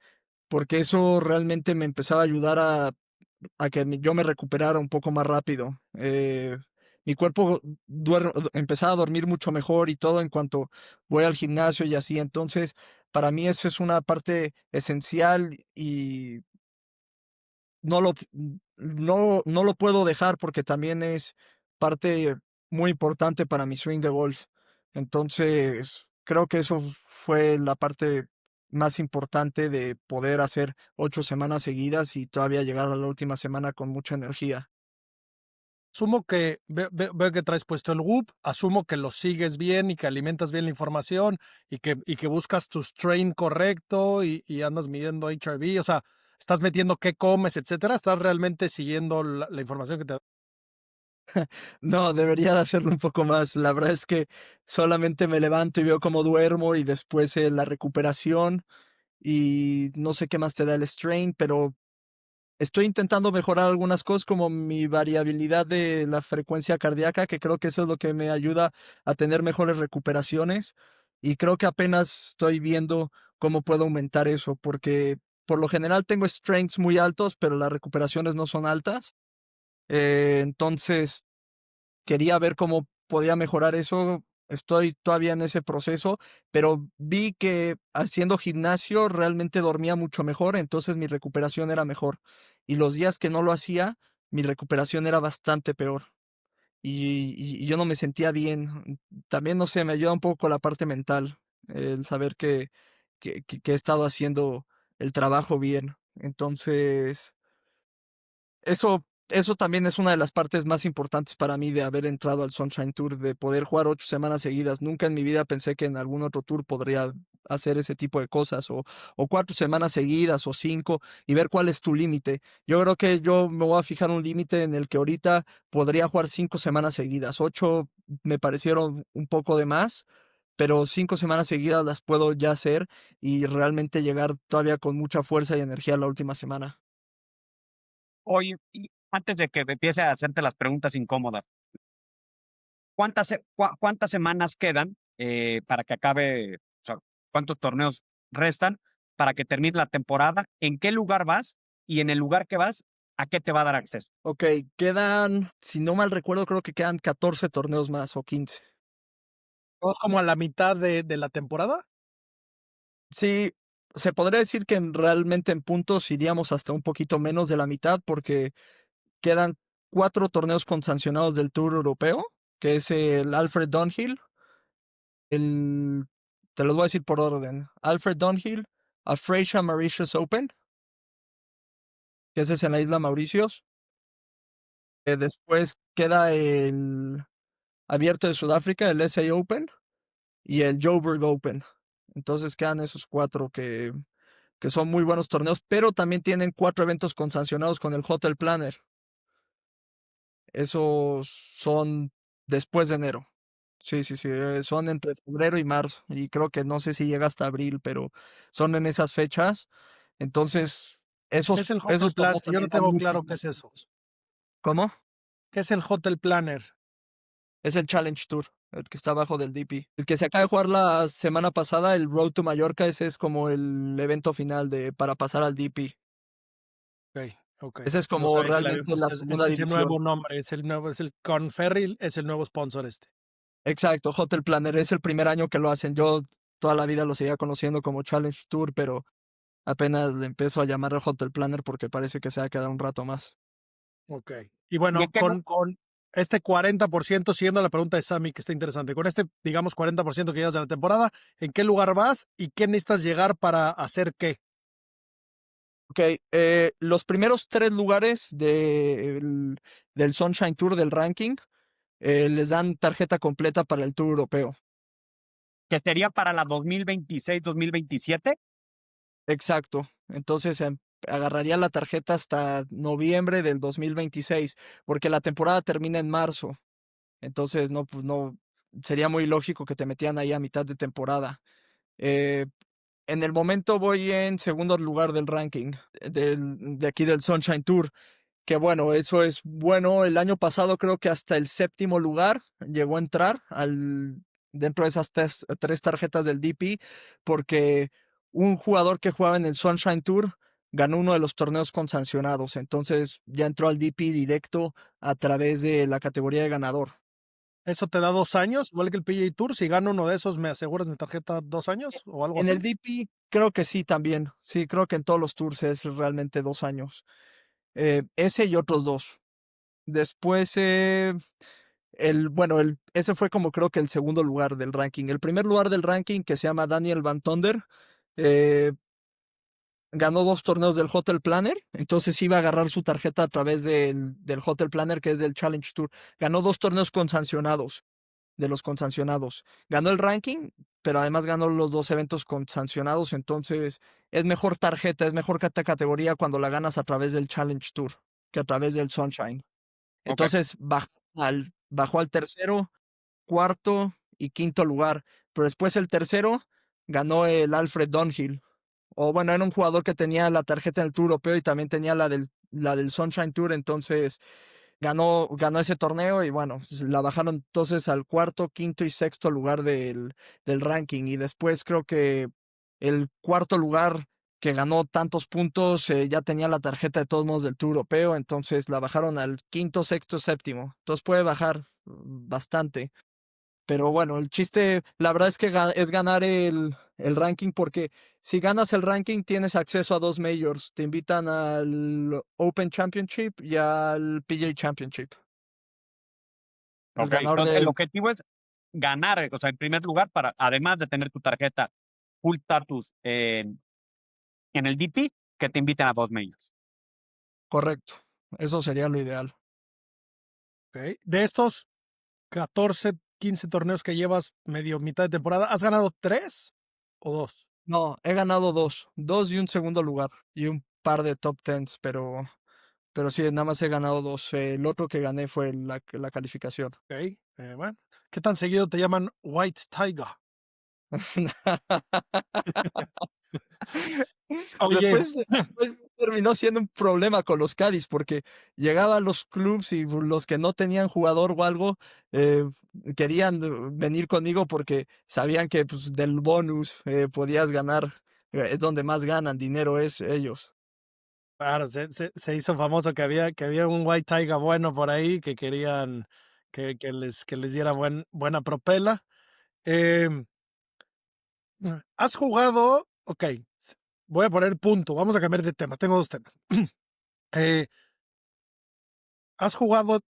porque eso realmente me empezaba a ayudar a que yo me recuperara un poco más rápido. Mi cuerpo empezaba a dormir mucho mejor y todo en cuanto voy al gimnasio y así. Entonces, para mí eso es una parte esencial y no lo puedo dejar porque también es parte muy importante para mi swing de golf. Entonces, creo que eso fue la parte más importante de poder hacer 8 semanas seguidas y todavía llegar a la última semana con mucha energía. asumo que veo que traes puesto el Whoop, asumo que lo sigues bien y que alimentas bien la información y que buscas tu strain correcto y andas midiendo HRV, o sea, estás metiendo qué comes, etcétera, estás realmente siguiendo la información que te. No, debería de hacerlo un poco más. La verdad es que solamente me levanto y veo cómo duermo y después la recuperación y no sé qué más te da el strain, pero estoy intentando mejorar algunas cosas como mi variabilidad de la frecuencia cardíaca, que creo que eso es lo que me ayuda a tener mejores recuperaciones. Y creo que apenas estoy viendo cómo puedo aumentar eso, porque por lo general tengo strengths muy altos, pero las recuperaciones no son altas. Entonces, quería ver cómo podía mejorar eso. Estoy todavía en ese proceso, pero vi que haciendo gimnasio realmente dormía mucho mejor, entonces mi recuperación era mejor. Y los días que no lo hacía, mi recuperación era bastante peor. Y yo no me sentía bien. También, no sé, me ayuda un poco con la parte mental, el saber que he estado haciendo el trabajo bien. Entonces, eso también es una de las partes más importantes para mí de haber entrado al Sunshine Tour, de poder jugar 8 semanas seguidas. Nunca en mi vida pensé que en algún otro tour podría hacer ese tipo de cosas, o 4 semanas seguidas, o 5, y ver cuál es tu límite. Yo creo que yo me voy a fijar un límite en el que ahorita podría jugar 5 semanas seguidas. 8 me parecieron un poco de más, pero 5 semanas seguidas las puedo ya hacer y realmente llegar todavía con mucha fuerza y energía la última semana. Oye, y antes de que empiece a hacerte las preguntas incómodas, ¿cuántas semanas quedan para que acabe, o sea, cuántos torneos restan para que termine la temporada? ¿En qué lugar vas? Y en el lugar que vas, ¿a qué te va a dar acceso? Ok, quedan, si no mal recuerdo, creo que quedan 14 torneos más o 15. ¿Vas como a la mitad de la temporada? Sí, se podría decir que realmente en puntos iríamos hasta un poquito menos de la mitad porque quedan 4 torneos con sancionados del Tour Europeo, que es el Alfred Dunhill, el, te los voy a decir por orden, Alfred Dunhill, a Freya Mauritius Open, que ese es en la isla Mauricios. Después queda el Abierto de Sudáfrica, el SA Open, y el Joburg Open. Entonces quedan esos 4 que son muy buenos torneos, pero también tienen 4 eventos consancionados con el Hotel Planner. Esos son después de enero. Sí, sí, sí, son entre febrero y marzo. Y creo que no sé si llega hasta abril, pero son en esas fechas. Entonces, ¿Qué es el Hotel esos Planner? torneos Yo no también dan tengo muchos, claro qué es muchos eso. puntos. ¿Cómo? ¿Qué es el Hotel Planner? Es el Challenge Tour, el que está abajo del DP. El que se acaba de jugar la semana pasada, el Road to Mallorca, ese es como el evento final para pasar al DP. Okey, okey. Ese es No como sabía que le habían realmente la puesto segunda ese división. nuevo nombre, es el Conferril, es el nuevo sponsor este. Exacto, Hotel Planner es el primer año que lo hacen. Yo toda la vida lo seguía conociendo como Challenge Tour, pero apenas le empiezo a llamar Hotel Planner porque parece que se va a quedar un rato más. Okey. Y ¿Y bueno, en qué con este 40%, siguiendo la pregunta de Sammy, que está interesante, con este, digamos, 40% que llevas de la temporada, ¿en qué lugar vas y qué necesitas llegar para hacer qué? Ok, los primeros 3 lugares del Sunshine Tour del ranking les dan tarjeta completa para el Tour Europeo. Que sería para la 2026-2027. Exacto. Entonces agarraría la tarjeta hasta noviembre del 2026, porque la temporada termina en marzo. Entonces, no, pues no, sería muy lógico que te metían ahí a mitad de temporada. Eh, en el momento voy en segundo lugar del ranking de aquí del Sunshine Tour. Que bueno, eso es bueno. El año pasado creo que hasta el séptimo lugar llegó a entrar dentro de esas 3 tarjetas del DP, porque un jugador que jugaba en el Sunshine Tour ganó uno de los torneos con sancionados. Entonces ya entró al DP directo a través de la categoría de ganador. ¿Eso te da 2 años? Igual que el PGA Tour, si gano uno de esos, ¿me aseguras mi tarjeta 2 años o algo En así? el DP creo que sí también. Sí, creo que en todos los tours es realmente 2 años. Ese y otros 2. Después, ese fue como creo que el segundo lugar del ranking. El primer lugar del ranking, que se llama Daniel Van Tonder, eh, ganó 2 torneos del Hotel Planner, entonces iba a agarrar su tarjeta a través del Hotel Planner, que es del Challenge Tour. Ganó 2 torneos con sancionados, de los con sancionados. Ganó el ranking, pero además ganó los 2 eventos con sancionados, entonces es mejor tarjeta, es mejor categoría cuando la ganas a través del Challenge Tour que a través del Sunshine. Ok. Entonces bajó al tercero, cuarto y quinto lugar. Pero después el tercero ganó el Alfred Dunhill. O bueno, era un jugador que tenía la tarjeta en el Tour Europeo y también tenía la del Sunshine Tour. Entonces ganó ese torneo y bueno, la bajaron entonces al cuarto, quinto y sexto lugar del ranking. Y después creo que el cuarto lugar que ganó tantos puntos ya tenía la tarjeta de todos modos del Tour Europeo, entonces la bajaron al quinto, sexto, séptimo. Entonces puede bajar bastante. Pero bueno, el chiste, la verdad es que es ganar el ranking, porque si ganas el ranking tienes acceso a 2 majors. Te invitan al Open Championship y al PGA Championship. El Ok, ganador entonces el del... objetivo es ganar, o sea, en primer lugar, para, además de tener tu tarjeta full status en el DP, que te inviten a 2 medios. Correcto. Eso sería lo ideal. Ok. De estos 14, 15 torneos que llevas medio mitad de temporada, ¿has ganado 3 o 2? No, he ganado 2. 2 y un segundo lugar. Y un par de top tens, pero sí, nada más he ganado 2. El otro que gané fue la calificación. Ok. Bueno. ¿Qué tan seguido te llaman White Tiger? Oye, Después terminó siendo un problema con los Cádiz, porque llegaba a los clubs y los que no tenían jugador o algo eh, querían venir conmigo porque sabían que pues, del bonus podías ganar. Es donde más ganan dinero es ellos. claro, se hizo famoso que había un White Tiger bueno por ahí que querían que les diera buena propela. Em, ¿Has jugado? Ok, voy a poner punto. Vamos a cambiar de tema. Tengo 2 temas. Eh, ¿Has jugado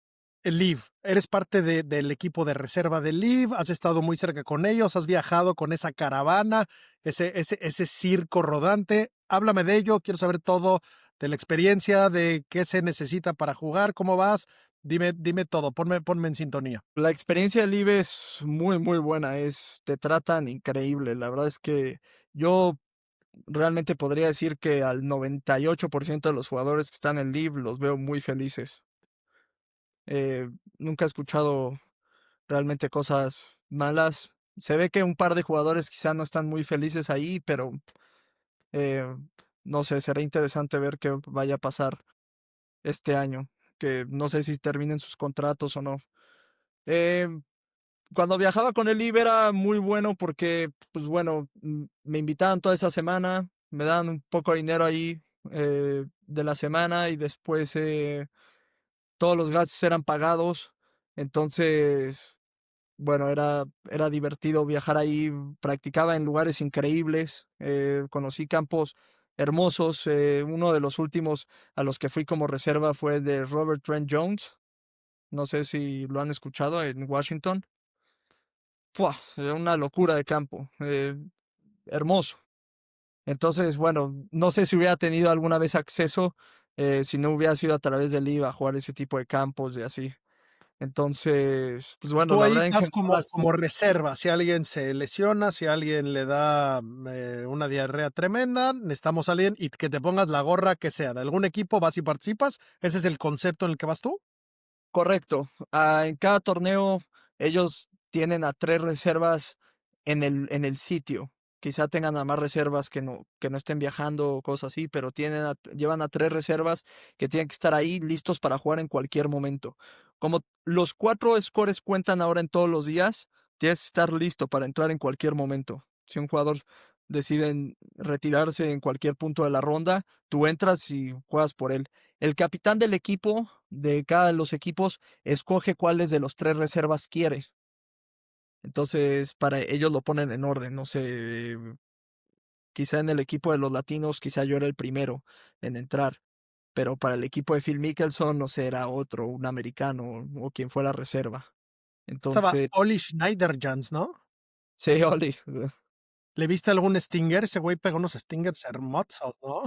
el Live? ¿Eres parte del equipo de reserva del Live? ¿Has estado muy cerca con ellos? ¿Has viajado con esa caravana, ese circo rodante? Háblame de ello. Quiero saber todo de la experiencia, de qué se necesita para jugar, cómo vas. Dime todo. Ponme en sintonía. La experiencia del IBE es muy, muy buena. Te tratan increíble. La verdad es que yo realmente podría decir que al 98% de los jugadores que están en Live los veo muy felices. Nunca he escuchado realmente cosas malas. Se ve que un par de jugadores quizá no están muy felices ahí, pero eh, no sé, será interesante ver qué vaya a pasar este año, que no sé si terminen sus contratos o no. Eh, Cuando viajaba con el IBE era muy bueno porque, pues bueno, me invitaban toda esa semana, me daban un poco de dinero ahí de la semana y después todos los gastos eran pagados. Entonces, bueno, era divertido viajar ahí, practicaba en lugares increíbles, conocí campos hermosos. Uno de los últimos a los que fui como reserva fue de Robert Trent Jones. No sé si lo han escuchado en Washington. ¡Fua! Era una locura de campo, hermoso. Entonces, bueno, no sé si hubiera tenido alguna vez acceso, si no hubiera sido a través del IVA a jugar ese tipo de campos y así. Entonces, pues bueno, Tú la ahí verdad en vas general como reserva. Si alguien se lesiona, si alguien le da una diarrea tremenda, necesitamos a alguien y que te pongas la gorra que sea. De algún equipo vas y participas. ¿Ese es el concepto en el que vas tú? correcto. En cada torneo ellos tienen a 3 reservas en el sitio. Quizá tengan a más reservas que no estén viajando o cosas así, pero llevan a 3 reservas que tienen que estar ahí listos para jugar en cualquier momento. Como los 4 scores cuentan ahora en todos los días, tienes que estar listo para entrar en cualquier momento. Si un jugador decide retirarse en cualquier punto de la ronda, tú entras y juegas por él. El capitán del equipo, de cada de los equipos, escoge cuáles de los 3 reservas quiere. Entonces, para ellos lo ponen en orden. No sé, quizá en el equipo de los latinos, quizá yo era el primero en entrar. Pero para el equipo de Phil Mickelson, no sé, era otro, un americano o quien fuera reserva. Estaba Entonces, Oli Schneiderjans, ¿no? sí, Oli, ¿Le viste algún stinger? Ese güey pega unos stingers hermosos, ¿no?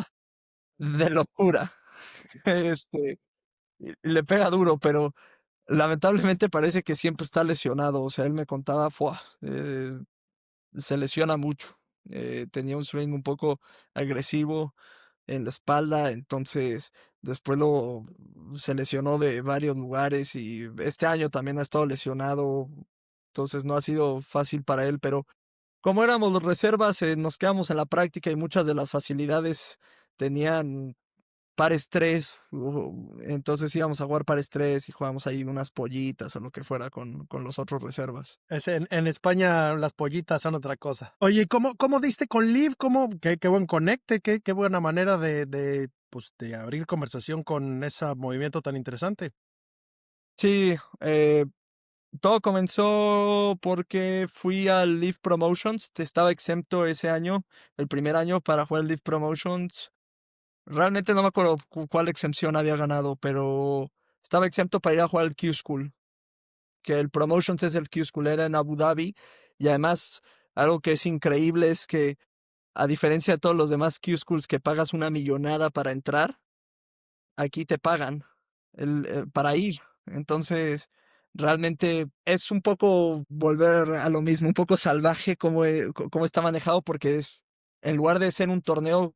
de locura. Y le pega duro, pero lamentablemente parece que siempre está lesionado. O sea, él me contaba, ¡fua! Se lesiona mucho. Tenía un swing un poco agresivo en la espalda, entonces después se lesionó de varios lugares y este año también ha estado lesionado, entonces no ha sido fácil para él, pero como éramos los reservas, nos quedamos en la práctica y muchas de las facilidades tenían pares 3, entonces íbamos a jugar pares 3 y jugábamos ahí unas pollitas o lo que fuera con los otros reservas. En España las pollitas son otra cosa. Oye, ¿cómo diste con Liv? Qué buen conecte, qué buena manera pues, de abrir conversación con ese movimiento tan interesante. Sí, todo comenzó porque fui al Leaf Promotions, estaba exento ese año, el primer año para jugar el Leaf Promotions. Realmente no me acuerdo cuál exempción había ganado, pero estaba exento para ir a jugar al Q School, que el Promotions es el Q School, era en Abu Dhabi, y además algo que es increíble es que a diferencia de todos los demás Q Schools que pagas una millonada para entrar, aquí te pagan para ir. Entonces, realmente es un poco volver a lo mismo, un poco salvaje como está manejado, porque en lugar de ser un torneo,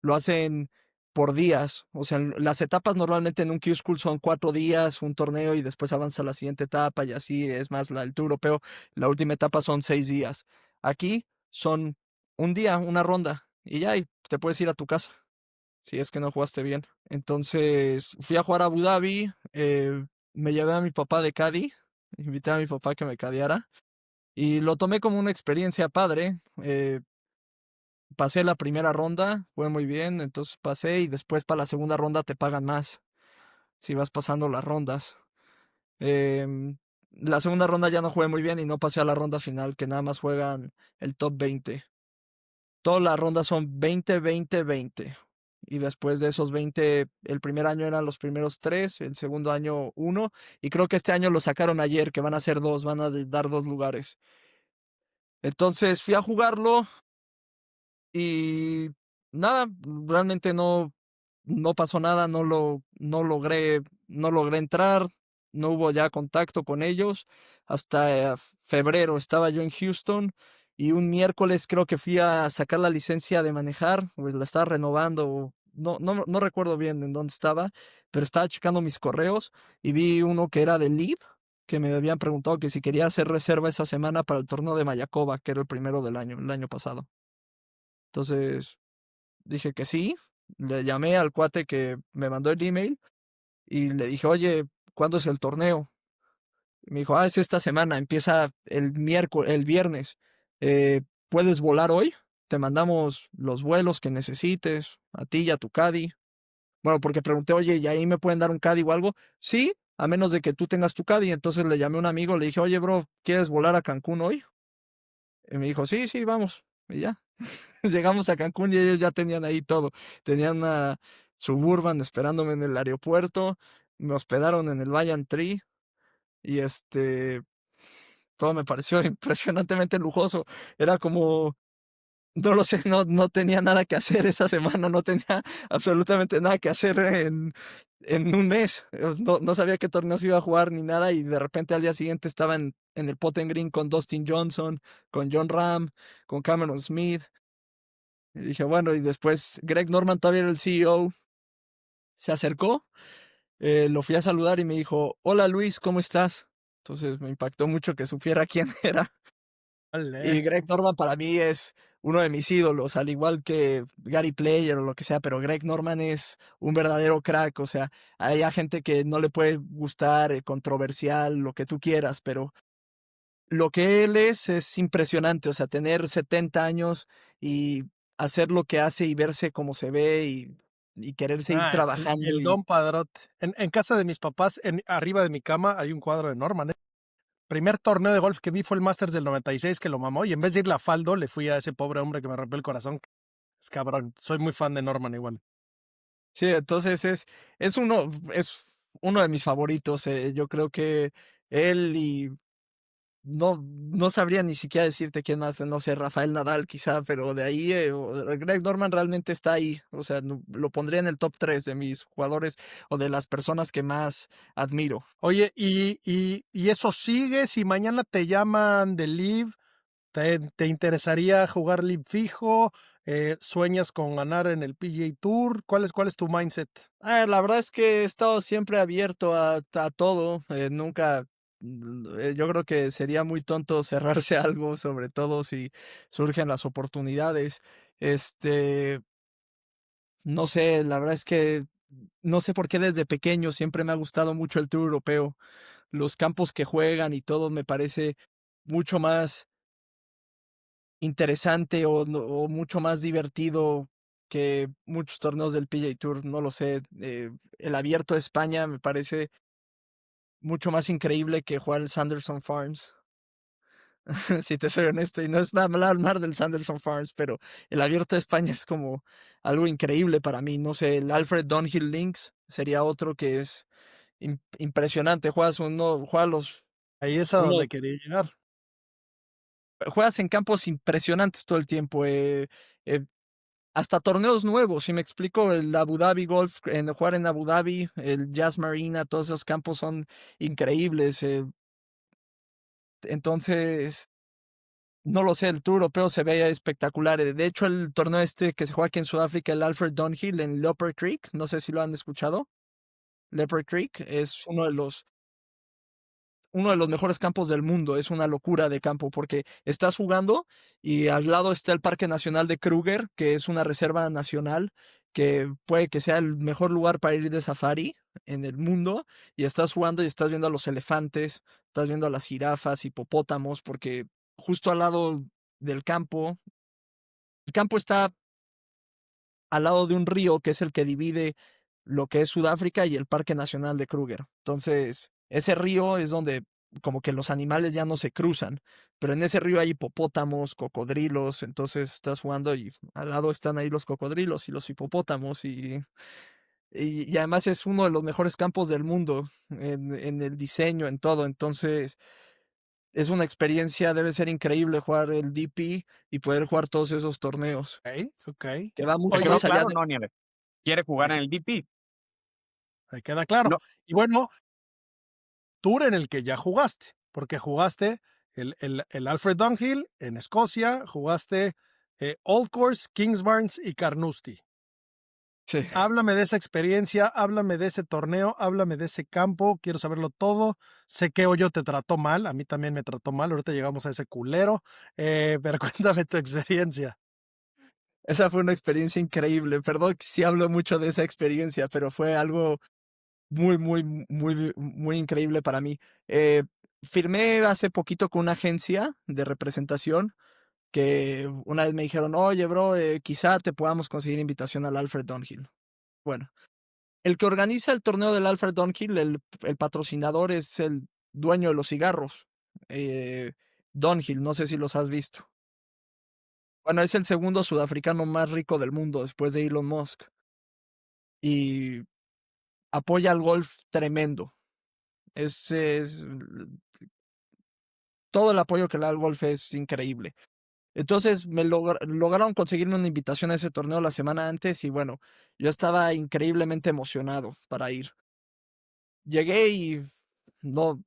lo hacen por días. O sea, las etapas normalmente en un Q-School son 4 días, un torneo y después avanza a la siguiente etapa y así es más el Tour Europeo. La última etapa son 6 días. Aquí son un día, una ronda y ya, y te puedes ir a tu casa si es que no jugaste bien. Entonces fui a jugar a Abu Dhabi, me llevé a mi papá de Caddy, invité a mi papá a que me cadeara y lo tomé como una experiencia padre. Pasé la primera ronda, fue muy bien, entonces pasé y después para la segunda ronda te pagan más si vas pasando las rondas. La segunda ronda ya no jugué muy bien y no pasé a la ronda final, que nada más juegan el top 20. Todas las rondas son 20, 20, 20. Y después de esos 20, el primer año eran los primeros 3, el segundo año uno, y creo que este año lo sacaron ayer, que van a ser 2, van a dar 2 lugares. Entonces fui a jugarlo y nada, realmente no pasó nada, no logré entrar, no hubo ya contacto con ellos. Hasta febrero estaba yo en Houston y un miércoles creo que fui a sacar la licencia de manejar, pues la estaba renovando, no recuerdo bien en dónde estaba, pero estaba checando mis correos y vi uno que era de Live, que me habían preguntado que si quería hacer reserva esa semana para el torneo de Mayakoba, que era el primero del año, el año pasado. Entonces dije que sí, le llamé al cuate que me mandó el email y le dije, oye, ¿cuándo es el torneo? Y me dijo, es esta semana, empieza el viernes. ¿Puedes volar hoy? Te mandamos los vuelos que necesites, a ti y a tu caddy. Bueno, porque pregunté, oye, ¿y ahí me pueden dar un caddy o algo? Sí, a menos de que tú tengas tu caddy. Entonces le llamé a un amigo, le dije, oye, bro, ¿quieres volar a Cancún hoy? Y me dijo, sí, sí, vamos. Y ya. Llegamos a Cancún y ellos ya tenían ahí todo. Tenían una Suburban esperándome en el aeropuerto. Me hospedaron en el Banyan Tree y todo me pareció impresionantemente lujoso. Era como No lo sé, no tenía nada que hacer esa semana, no tenía absolutamente nada que hacer en un mes. No sabía qué torneos iba a jugar ni nada, y de repente al día siguiente estaba en el Potten Green con Dustin Johnson, con John Ram, con Cameron Smith. Y dije, bueno, y después Greg Norman, todavía era el CEO, se acercó, lo fui a saludar y me dijo, hola Luis, ¿cómo estás? Entonces me impactó mucho que supiera quién era. Y Ole. Greg Norman para mí es uno de mis ídolos, al igual que Gary Player o lo que sea, pero Greg Norman es un verdadero crack. O sea, hay a gente que no le puede gustar, controversial, lo que tú quieras, pero lo que él es impresionante. O sea, tener 70 años y hacer lo que hace y verse como se ve, y querer seguir Es trabajando. el Don Padrote. En casa de mis papás, arriba de mi cama, hay un cuadro de Norman. Primer torneo de golf que vi fue el Masters del 96, que lo mamó, y en vez de irle a Faldo, le fui a ese pobre hombre que me rompió el corazón. Es cabrón, soy muy fan de Norman igual. Sí, entonces es uno de mis favoritos. Yo creo que él, y no sabría ni siquiera decirte quién más, no sé, Rafael Nadal quizá, pero de ahí Greg Norman realmente está ahí. O sea, lo pondría en el top 3 de mis jugadores o de las personas que más admiro. Oye, y eso sigue, si mañana te llaman de Live, ¿te interesaría jugar Live fijo? ¿Sueñas con ganar en el PGA Tour? ¿Cuál es tu mindset? La verdad es que he estado siempre abierto a todo. Nunca, yo creo que sería muy tonto cerrarse a algo, sobre todo si surgen las oportunidades. Este, no sé, la verdad es que no sé por qué desde pequeño siempre me ha gustado mucho el Tour Europeo. Los campos que juegan y todo me parece mucho más interesante, o mucho más divertido que muchos torneos del PGA Tour. No lo sé. El Abierto de España me parece mucho más increíble que jugar el Sanderson Farms. Si te soy honesto, y no es para hablar mal del Sanderson Farms, pero el Abierto de España es como algo increíble para mí. No sé, el Alfred Dunhill Links sería otro que es impresionante. Ahí es a Uno, donde quería llegar. juegas en campos impresionantes todo el tiempo. Eh, Hasta torneos nuevos, si me explico, el Abu Dhabi Golf, jugar en Abu Dhabi, el Jazz Marina, todos esos campos son increíbles. Entonces, no lo sé, el Tour Europeo se veía espectacular. De hecho, el torneo este que se juega aquí en Sudáfrica, el Alfred Dunhill en Leopard Creek, no sé si lo han escuchado. Leopard Creek es uno de los mejores campos del mundo. Es una locura de campo porque estás jugando y al lado está el Parque Nacional de Kruger, que es una reserva nacional que puede que sea el mejor lugar para ir de safari en el mundo. Y estás jugando y estás viendo a los elefantes, estás viendo a las jirafas, hipopótamos, porque justo al lado del campo, el campo está al lado de un río que es el que divide lo que es Sudáfrica y el Parque Nacional de Kruger. Entonces, ese río es donde como que los animales ya no se cruzan, pero en ese río hay hipopótamos, cocodrilos. Entonces estás jugando y al lado están ahí los cocodrilos y los hipopótamos, y además es uno de los mejores campos del mundo en el diseño, en todo. Entonces, es una experiencia, debe ser increíble jugar el DP y poder jugar todos esos torneos, Ok. que va ¿Te mucho quedó más allá claro, de... no, Nieves? ¿Quiere jugar en el DP? Me queda claro. No, Y bueno, tour en el que ya jugaste, porque jugaste el Alfred Dunhill en Escocia, jugaste Old Course, Kingsbarns y Carnoustie. Sí. Háblame de esa experiencia, háblame de ese torneo, háblame de ese campo, quiero saberlo todo. Sé que Hoyo te trató mal, a mí también me trató mal, ahorita llegamos a ese culero, pero cuéntame tu experiencia. Esa fue una experiencia increíble. Perdón que sí hablo mucho de esa experiencia, pero fue algo muy, muy, muy increíble para mí. Firmé hace poquito con una agencia de representación que una vez me dijeron, oye, bro, quizá te podamos conseguir invitación al Alfred Dunhill. Bueno, el que organiza el torneo del Alfred Dunhill, el patrocinador, es el dueño de los cigarros, Dunhill, no sé si los has visto. Bueno, es el segundo sudafricano más rico del mundo después de Elon Musk, y apoya al golf tremendo. Es todo el apoyo que le da al golf es increíble. Entonces lograron conseguirme una invitación a ese torneo la semana antes y bueno, yo estaba increíblemente emocionado para ir. Llegué y no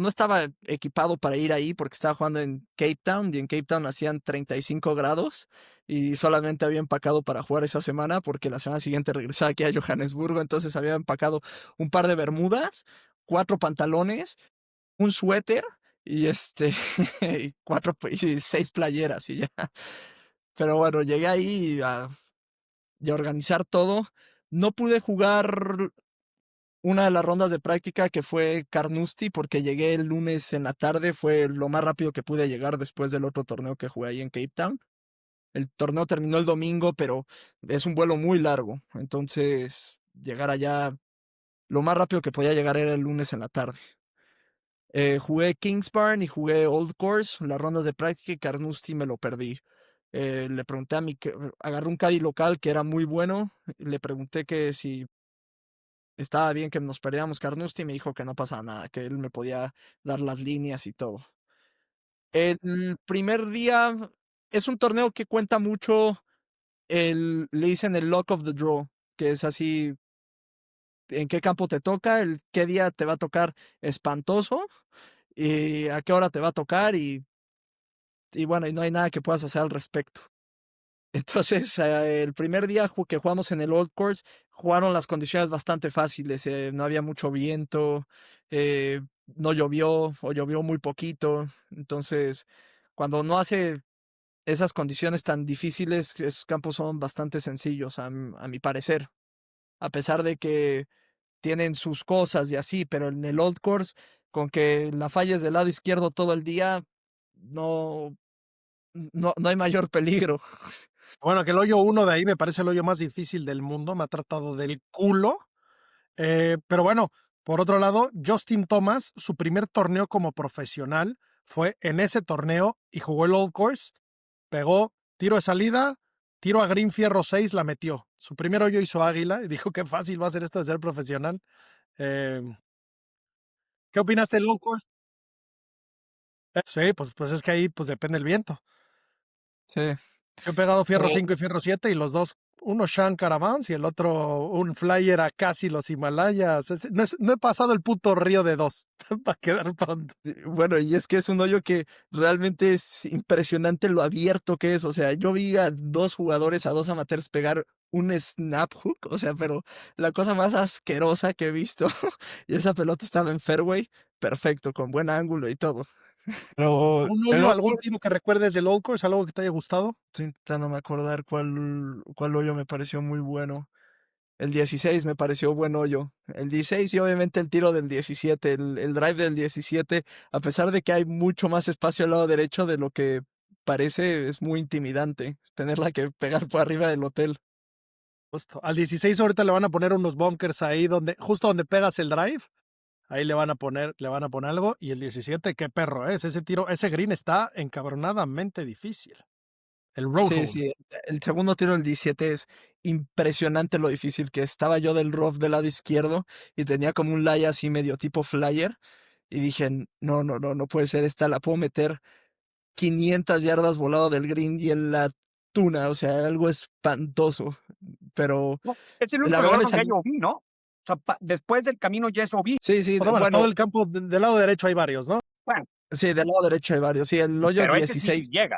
estaba equipado para ir ahí porque estaba jugando en Cape Town y en Cape Town hacían 35 grados y solamente había empacado para jugar esa semana porque la semana siguiente regresaba aquí a Johannesburgo, entonces había empacado un par de bermudas, 4 pantalones, un suéter y y 6 playeras y ya. Pero bueno, llegué ahí y a organizar todo. No pude jugar una de las rondas de práctica que fue Carnoustie porque llegué el lunes en la tarde, fue lo más rápido que pude llegar después del otro torneo que jugué ahí en Cape Town. El torneo terminó el domingo, pero es un vuelo muy largo, entonces llegar allá lo más rápido que podía llegar era el lunes en la tarde. Jugué Kingsbarn y jugué Old Course, las rondas de práctica y Carnoustie me lo perdí. Le pregunté agarré un caddy local que era muy bueno, le pregunté que si estaba bien que nos perdiéramos Carnoustie y me dijo que no pasaba nada, que él me podía dar las líneas y todo. El primer día es un torneo que cuenta mucho, le dicen el luck of the draw, que es así, en qué campo te toca, qué día te va a tocar espantoso y a qué hora te va a tocar y bueno, y no hay nada que puedas hacer al respecto. Entonces, el primer día que jugamos en el Old Course, jugaron las condiciones bastante fáciles. No había mucho viento, no llovió o llovió muy poquito. Entonces, cuando no hace esas condiciones tan difíciles, esos campos son bastante sencillos, a mi parecer. A pesar de que tienen sus cosas y así, pero en el Old Course, con que la falles del lado izquierdo todo el día, no, no hay mayor peligro. Bueno, que el hoyo 1 de ahí me parece el hoyo más difícil del mundo, me ha tratado del culo. Pero bueno, por otro lado, Justin Thomas, su primer torneo como profesional fue en ese torneo y jugó el Old Course, pegó tiro de salida, tiro a Green Fierro 6, la metió. Su primer hoyo hizo águila y dijo qué fácil va a ser esto de ser profesional. Eh, ¿Qué opinaste del Old Course? Sí, pues es que ahí pues depende el viento. Sí. Yo he pegado Fierro Pero 5 y Fierro 7 y los dos, uno Shankar Avance y el otro un flyer a casi los Himalayas. No he pasado el puto río de dos para quedar pronto. bueno, y es que es un hoyo que realmente es impresionante lo abierto que es. O sea, yo vi a 2 jugadores, a 2 amateurs pegar un snap hook, o sea, pero la cosa más asquerosa que he visto. Y esa pelota estaba en fairway, perfecto, con buen ángulo y todo. Pero ¿Un el hoyo, Old algún Course, tiro que recuerdes del Old Course, algo que te haya gustado? estoy intentando me acordar cuál hoyo me pareció muy bueno. El 16 me pareció buen hoyo. El 16 y obviamente el tiro del 17, el drive del 17, a pesar de que hay mucho más espacio al lado derecho de lo que parece, es muy intimidante tenerla que pegar por arriba del hotel. Justo. Al 16 ahorita le van a poner unos bunkers ahí donde, justo donde pegas el drive. Ahí le van a poner algo. Y el 17, qué perro es. Ese tiro, ese green está encabronadamente difícil. El road Sí, hole. sí, el segundo tiro del 17 es impresionante lo difícil que estaba yo del rough del lado izquierdo y tenía como un lay así medio tipo flyer y dije, no puede ser esta, la puedo meter 500 yardas volado del green y en la tuna, o sea, algo espantoso. Pero No, es el la único verdad lugar me donde hay salió. OB, ¿no? O sea, después del camino ya es OB. Sí, sí, O sea, bueno, todo bueno, el campo del lado derecho hay varios, ¿no? Bueno, sí, del lado derecho hay varios. Sí, el hoyo pero ese sí 16. llega.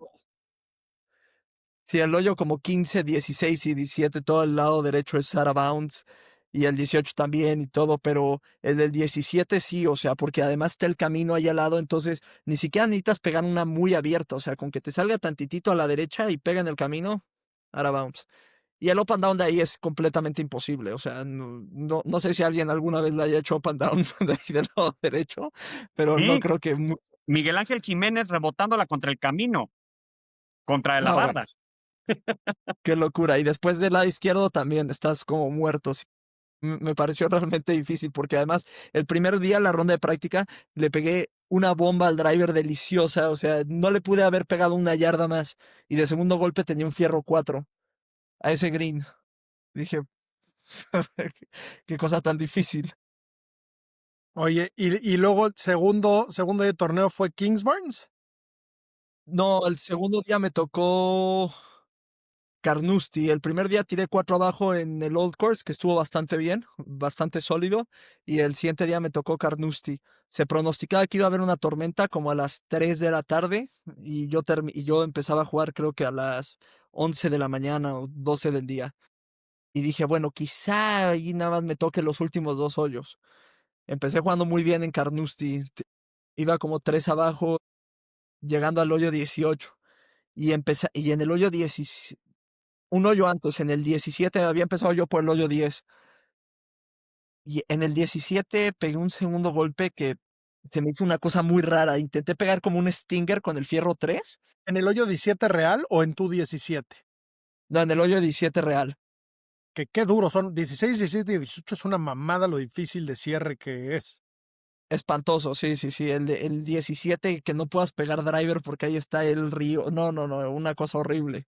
Sí, el hoyo como 15, 16 y 17, todo el lado derecho es out of bounds y el 18 también y todo, pero el del 17 sí, o sea, porque además está el camino ahí al lado, entonces ni siquiera necesitas pegar una muy abierta, o sea, con que te salga tantitito a la derecha y pega en el camino, out of bounds. Y el up and down de ahí es completamente imposible, o sea, no sé si alguien alguna vez le haya hecho up and down de ahí del lado derecho, pero no Sí, creo que... Miguel Ángel Jiménez rebotándola contra el camino, contra la No, bueno, barda. qué locura. Y después del lado izquierdo también estás como muerto. Sí, me pareció realmente difícil porque además el primer día, la ronda de práctica, le pegué una bomba al driver deliciosa, o sea, no le pude haber pegado una yarda más. Y de segundo golpe tenía un fierro 4 a ese green. Dije, qué cosa tan difícil. Oye, y luego el segundo de torneo fue Kingsbarns. No, el segundo día me tocó Carnoustie. El primer día tiré 4 abajo en el Old Course, que estuvo bastante bien, bastante sólido. Y el siguiente día me tocó Carnoustie. Se pronosticaba que iba a haber una tormenta como a las 3 de la tarde y yo empezaba a jugar creo que a las 11 de la mañana o 12 del día. Y dije, bueno, quizá ahí nada más me toque los últimos 2 hoyos. Empecé jugando muy bien en Carnoustie. Iba como 3 abajo, llegando al hoyo 18. Y en el hoyo 17, un hoyo antes, en el 17 había empezado yo por el hoyo 10. Y en el 17 pegué un segundo golpe que se me hizo una cosa muy rara. Intenté pegar como un stinger con el fierro 3. ¿En el hoyo 17 real o en tu 17? No, en el hoyo 17 real. Que qué duro son. 16, 17 y 18 es una mamada lo difícil de cierre que es. Espantoso, sí, sí, sí. El 17 que no puedas pegar driver porque ahí está el río. No, no, no, una cosa horrible.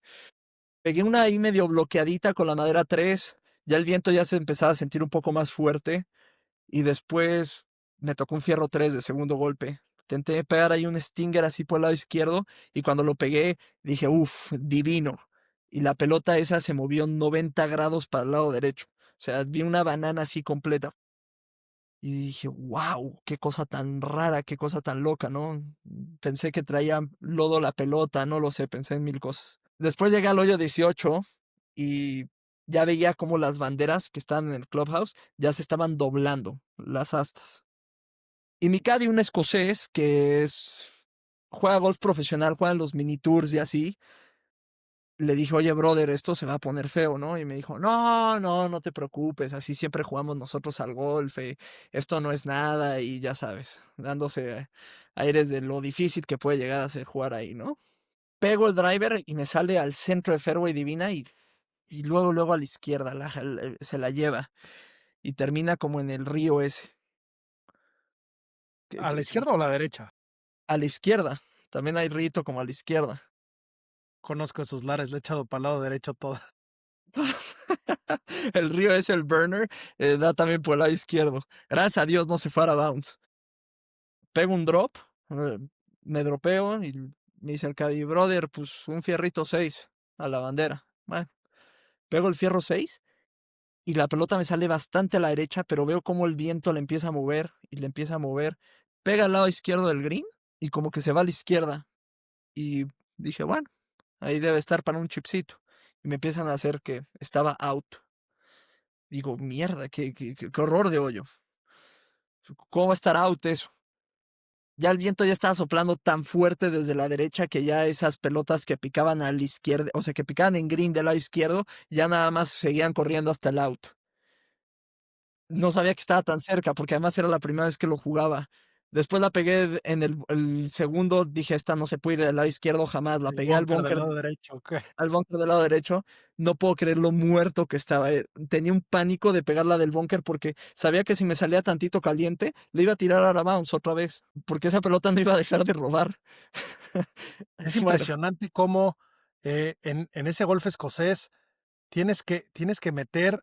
Pegué una ahí medio bloqueadita con la madera 3. Ya el viento ya se empezaba a sentir un poco más fuerte. Y después me tocó un fierro 3 de segundo golpe. Intenté pegar ahí un stinger así por el lado izquierdo y cuando lo pegué dije, uff, divino. Y la pelota esa se movió 90 grados para el lado derecho. O sea, vi una banana así completa. Y dije, wow, qué cosa tan rara, qué cosa tan loca, ¿no? Pensé que traía lodo la pelota, no lo sé, pensé en mil cosas. Después llegué al hoyo 18 y ya veía como las banderas que estaban en el clubhouse ya se estaban doblando, las astas. Y mi caddy, un escocés juega golf profesional, juega en los mini tours y así, le dije, oye, brother, esto se va a poner feo, ¿no? Y me dijo, no, no, no te preocupes, así siempre jugamos nosotros al golf, esto no es nada, y ya sabes, dándose aires de lo difícil que puede llegar a ser jugar ahí, ¿no? Pego el driver y me sale al centro de fairway divina y luego, luego a la izquierda, se la lleva y termina como en el río ese. ¿A la izquierda o a la derecha? A la izquierda, también hay rito como a la izquierda. Conozco esos lares, le he echado para el lado derecho toda. El río es el burner, da también por el lado izquierdo. Gracias a Dios no se fue a bounce. Pego un drop, eh, me dropeo y me dice el caddy, brother, pues un fierrito 6 a la bandera. Bueno, pego el fierro 6 y la pelota me sale bastante a la derecha, pero veo como el viento le empieza a mover y le empieza a mover. Pega al lado izquierdo del green y como que se va a la izquierda. Y dije, bueno, ahí debe estar para un chipcito. Y me empiezan a hacer que estaba out. Digo, mierda, qué horror de hoyo. ¿Cómo va a estar out eso? Ya el viento ya estaba soplando tan fuerte desde la derecha que ya esas pelotas que picaban a la izquierda, o sea, que picaban en green del lado izquierdo, ya nada más seguían corriendo hasta el out. No sabía que estaba tan cerca, porque además era la primera vez que lo jugaba. Después la pegué en el segundo, dije, esta no se puede ir del lado izquierdo jamás. La El pegué al bunker del búnker lado derecho, ok. al búnker del lado derecho. No puedo creer lo muerto que estaba. Tenía un pánico de pegarla del búnker porque sabía que si me salía tantito caliente, le iba a tirar a la bounce otra vez, porque esa pelota no iba a dejar de rodar. Es Bueno, impresionante cómo en ese golf escocés tienes que meter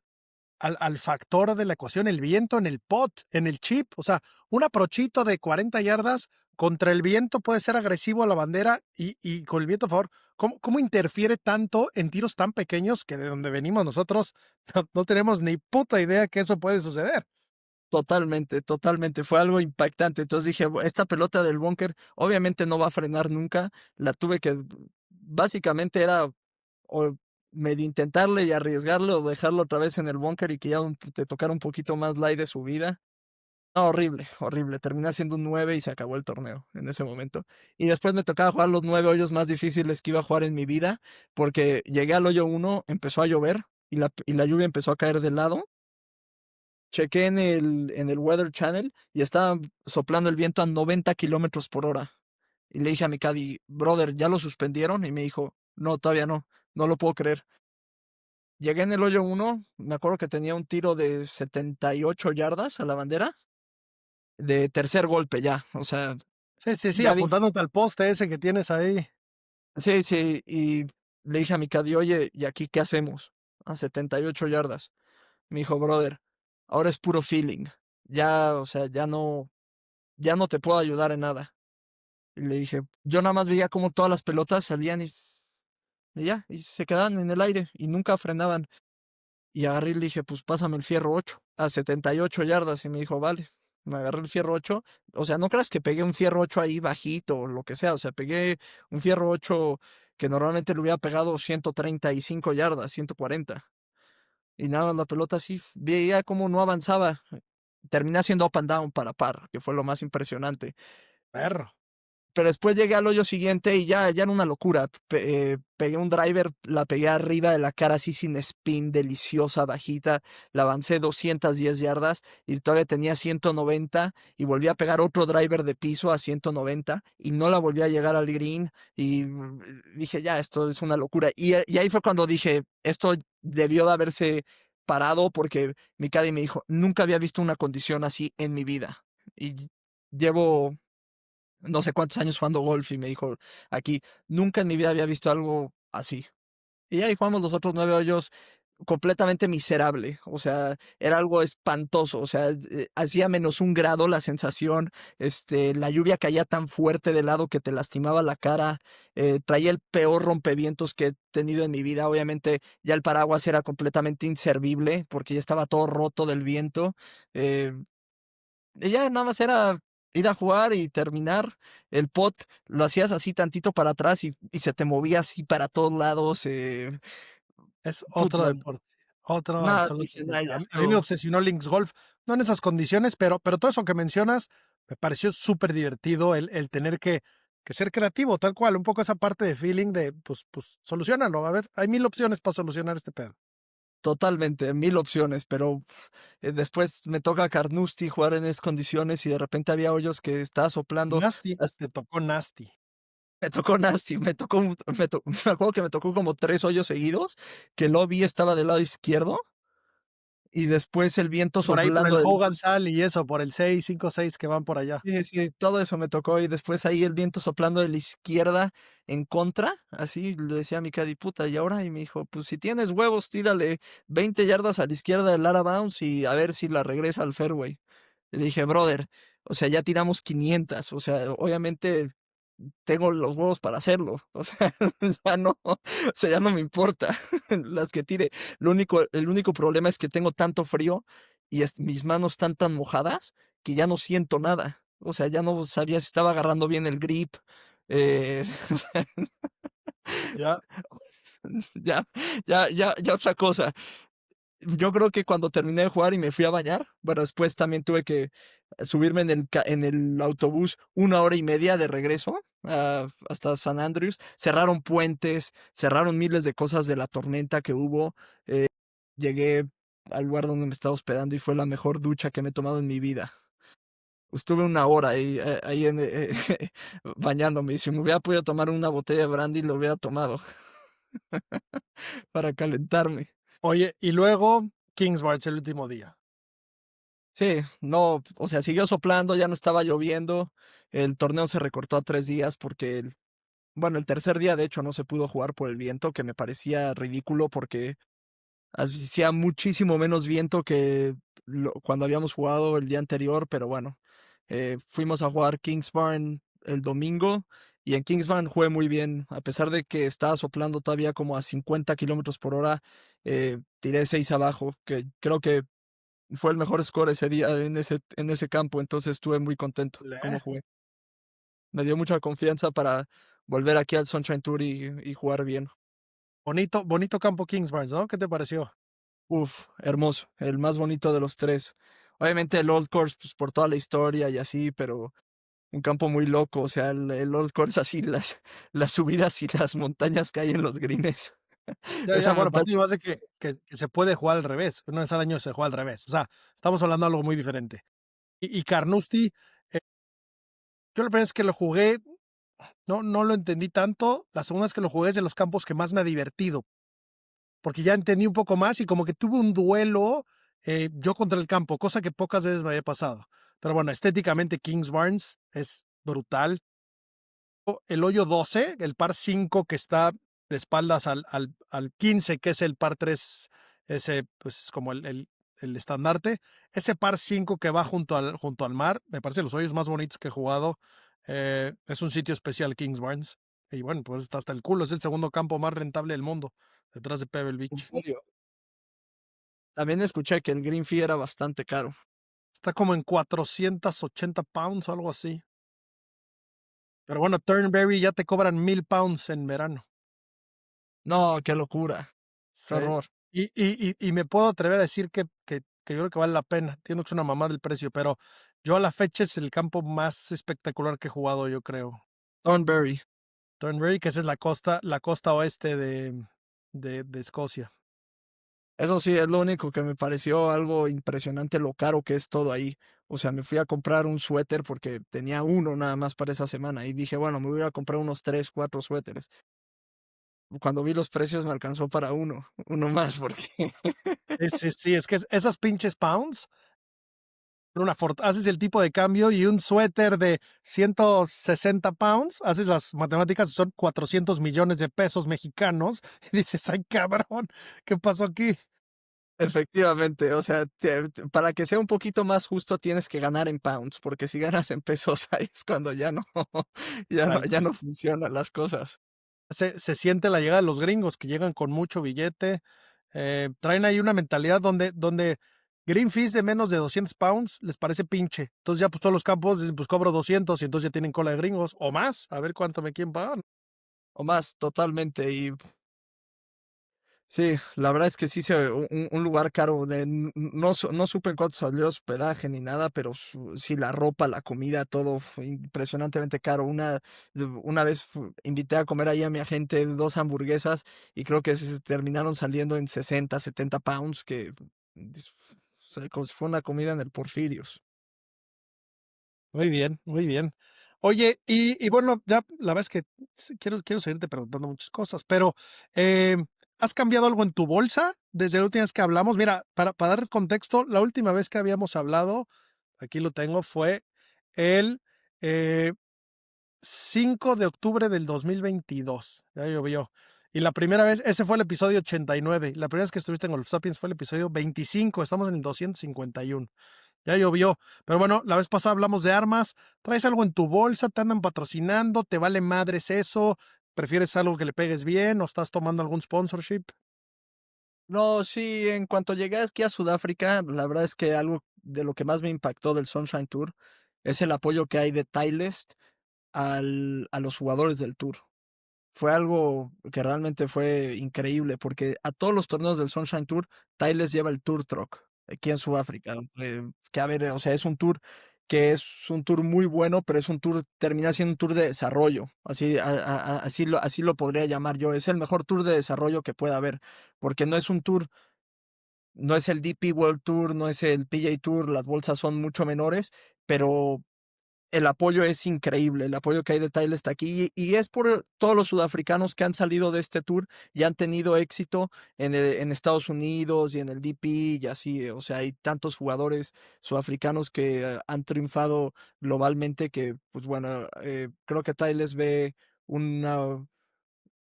al factor de la ecuación, el viento en el pot, en el chip. O sea, un aprochito de 40 yardas contra el viento puede ser agresivo a la bandera y con el viento a favor. ¿Cómo interfiere tanto en tiros tan pequeños que de donde venimos nosotros no tenemos ni puta idea que eso puede suceder? totalmente, totalmente. Fue algo impactante. Entonces dije, esta pelota del búnker obviamente no va a frenar nunca. La tuve que, básicamente era o medio intentarle y arriesgarle o dejarlo otra vez en el búnker y que ya te tocara un poquito más light de su vida. No, horrible, horrible. Terminé haciendo un 9 y se acabó el torneo en ese momento. Y después me tocaba jugar los 9 hoyos más difíciles que iba a jugar en mi vida, porque llegué al hoyo 1, empezó a llover y la lluvia empezó a caer de lado. Chequé en el Weather Channel y estaba soplando el viento a 90 kilómetros por hora. Y le dije a mi caddy, brother, ¿ya lo suspendieron? Y me dijo, no, todavía no, no lo puedo creer. Llegué en el hoyo 1, me acuerdo que tenía un tiro de 78 yardas a la bandera, de tercer golpe ya, o sea, Sí, sí, sí, ya vi. apuntándote al poste ese que tienes ahí. Sí, sí, y le dije a mi caddy, oye, ¿y aquí qué hacemos? A 78 yardas. Me dijo, brother, ahora es puro feeling. Ya, o sea, ya no te puedo ayudar en nada. Y le dije, yo nada más veía cómo todas las pelotas salían y ya, y se quedaban en el aire y nunca frenaban. Y agarré y le dije, pues pásame el fierro 8 a 78 yardas. Y me dijo, vale. Me agarré el fierro 8. O sea, no creas que pegué un fierro 8 ahí bajito o lo que sea. O sea, pegué un fierro 8 que normalmente le hubiera pegado 135 yardas, 140. Y nada, la pelota así, veía cómo no avanzaba. Terminé haciendo up and down para par, que fue lo más impresionante. Perro. Pero después llegué al hoyo siguiente y ya era una locura. Pegué un driver, la pegué arriba de la cara así sin spin, deliciosa, bajita. La avancé 210 yardas y todavía tenía 190 y volví a pegar otro driver de piso a 190 y no la volví a llegar al green y dije, ya, esto es una locura. Y ahí fue cuando dije, esto debió de haberse parado porque mi caddy me dijo, nunca había visto una condición así en mi vida. Y llevo no sé cuántos años jugando golf y me dijo aquí, nunca en mi vida había visto algo así. Y ahí jugamos los otros 9 hoyos completamente miserable, o sea, era algo espantoso, o sea, hacía -1 grado la sensación, la lluvia caía tan fuerte de lado que te lastimaba la cara, traía el peor rompevientos que he tenido en mi vida, obviamente ya el paraguas era completamente inservible porque ya estaba todo roto del viento, eh, y ya nada más era ir a jugar y terminar. El pot lo hacías así tantito para atrás y se te movía así para todos lados. Es otro Puta, deporte. Otro nada, dije, "Nah, absolutamente. ya A mí me esto". obsesionó Links Golf. No en esas condiciones, pero todo eso que mencionas me pareció súper divertido el tener que ser creativo, tal cual. Un poco esa parte de feeling de, pues, solucionalo. A ver, hay 1000 opciones para solucionar este pedo. Totalmente, 1000 opciones, pero después me toca Carnoustie jugar en esas condiciones y de repente había hoyos que estaba soplando. Nasty, te tocó Nasty. Me tocó nasty, me acuerdo que me tocó como 3 hoyos seguidos, que el lobby estaba del lado izquierdo y después el viento Por ahí, por el soplando del Hogan Sal y eso, por el 6, 5, 6 que van por allá. Sí, sí, todo eso me tocó y después ahí el viento soplando de la izquierda en contra, así le decía a mi caddy, puta, ¿y ahora? Y me dijo, pues si tienes huevos, tírale 20 yardas a la izquierda del out of bounds y a ver si la regresa al fairway. Le dije, brother, o sea, ya tiramos 500, o sea, obviamente tengo los huevos para hacerlo, o sea, ya no, o sea, ya no me importa las que tire. El único problema es que tengo tanto frío y mis manos están tan mojadas que ya no siento nada. O sea, ya no sabía si estaba agarrando bien el grip. eh, Ya. ya otra cosa. Yo creo que cuando terminé de jugar y me fui a bañar, bueno, después también tuve que subirme en el autobús 1 hora y media de regreso hasta San Andrews. Cerraron puentes, cerraron miles de cosas de la tormenta que hubo. Llegué al lugar donde me estaba hospedando y fue la mejor ducha que me he tomado en mi vida. Estuve 1 hora ahí bañándome y si me hubiera podido tomar una botella de brandy lo hubiera tomado para calentarme. Oye, y luego Kingsbarge el último día. Sí, no, o sea, siguió soplando, ya no estaba lloviendo. El torneo se recortó a 3 días porque, bueno, el tercer día de hecho no se pudo jugar por el viento, que me parecía ridículo porque hacía muchísimo menos viento que cuando habíamos jugado el día anterior, pero bueno, fuimos a jugar Kingsbarn el domingo y en Kingsbarn jugué muy bien, a pesar de que estaba soplando todavía como a 50 kilómetros por hora, tiré 6 abajo, que creo que fue el mejor score ese día en ese campo, entonces estuve muy contento cómo jugué. Me dio mucha confianza para volver aquí al Sunshine Tour y jugar bien. Bonito, bonito campo Kingsbarge, ¿no? ¿Qué te pareció? Uf, hermoso, el más bonito de los tres. Obviamente el Old Course, pues por toda la historia y así, pero un campo muy loco, o sea, el Old Course así, las subidas y las montañas que hay en los greens. Ya, Esa bueno, montaña, para ti más de que se puede jugar al revés. Una vez al año se juega al revés. O sea, estamos hablando de algo muy diferente. Y Carnoustie, yo la primera vez que lo jugué, no lo entendí tanto. La segunda vez que lo jugué es de los campos que más me ha divertido. Porque ya entendí un poco más y como que tuve un duelo yo contra el campo, cosa que pocas veces me había pasado. Pero bueno, estéticamente Kings Barnes es brutal. El hoyo 12, el par 5 que está de espaldas al 15, que es el par 3, ese pues es como el estandarte. Ese par 5 que va junto al mar, me parece los hoyos más bonitos que he jugado. Es un sitio especial, Kings Barnes. Y bueno, pues está hasta el culo. Es el segundo campo más rentable del mundo, detrás de Pebble ¿En Beach. serio? También escuché que el green fee era bastante caro. Está como en 480 pounds o algo así. Pero bueno, Turnberry ya te cobran 1000 pounds en verano. No, qué locura, qué Sí. horror. Y me puedo atrever a decir que yo creo que vale la pena. Entiendo que es una mamá del precio, pero yo a la fecha es el campo más espectacular que he jugado, yo creo. Thornberry. Turnberry, que esa es la costa oeste de Escocia. Eso sí, es lo único que me pareció algo impresionante lo caro que es todo ahí. O sea, me fui a comprar un suéter porque tenía uno nada más para esa semana y dije, bueno, me voy a comprar unos 3, 4 suéteres. Cuando vi los precios me alcanzó para uno más porque Sí, sí, es que esas pinches pounds, haces el tipo de cambio y un suéter de 160 pounds, haces las matemáticas, son 400 millones de pesos mexicanos, y dices, ay cabrón, ¿qué pasó aquí? efectivamente, o sea, para que sea un poquito más justo tienes que ganar en pounds, porque si ganas en pesos ahí es cuando ya no funcionan las cosas. Se siente la llegada de los gringos que llegan con mucho billete. Traen ahí una mentalidad donde green fees de menos de 200 pounds les parece pinche. Entonces ya pues todos los campos dicen, pues cobro 200 y entonces ya tienen cola de gringos o más, a ver cuánto me quieren pagar. O más, totalmente. Y sí, la verdad es que sí, un lugar caro. No supe en cuánto salió el hospedaje ni nada, pero sí, la ropa, la comida, todo fue impresionantemente caro. Una vez invité a comer ahí a mi agente 2 hamburguesas y creo que se terminaron saliendo en 60, 70 pounds, que o sea, como si fuera una comida en el Porfirios. Muy bien, muy bien. Oye, y bueno, ya la verdad es que quiero seguirte preguntando muchas cosas, pero ¿has cambiado algo en tu bolsa desde la última vez que hablamos? Mira, para dar contexto, la última vez que habíamos hablado, aquí lo tengo, fue el eh, 5 de octubre del 2022. Ya llovió. Y la primera vez, ese fue el episodio 89. La primera vez que estuviste en Golf Sapiens fue el episodio 25. Estamos en el 251. Ya llovió. Pero bueno, la vez pasada hablamos de armas. ¿Traes algo en tu bolsa? ¿Te andan patrocinando? ¿Te vale madres eso? ¿Prefieres algo que le pegues bien o estás tomando algún sponsorship? No, sí, en cuanto llegué aquí a Sudáfrica, la verdad es que algo de lo que más me impactó del Sunshine Tour es el apoyo que hay de Titleist a los jugadores del Tour. Fue algo que realmente fue increíble, porque a todos los torneos del Sunshine Tour, Titleist lleva el Tour Truck aquí en Sudáfrica. Que a ver, o sea, es un tour que es un tour muy bueno, pero es un tour, termina siendo un tour de desarrollo. Así lo podría llamar yo. Es el mejor tour de desarrollo que pueda haber, porque no es un tour, no es el DP World Tour, no es el PJ Tour, las bolsas son mucho menores, pero el apoyo es increíble, el apoyo que hay de Tyler está aquí y es por todos los sudafricanos que han salido de este tour y han tenido éxito en Estados Unidos y en el DP y así, o sea, hay tantos jugadores sudafricanos que han triunfado globalmente que, pues bueno, creo que Tyler ve una,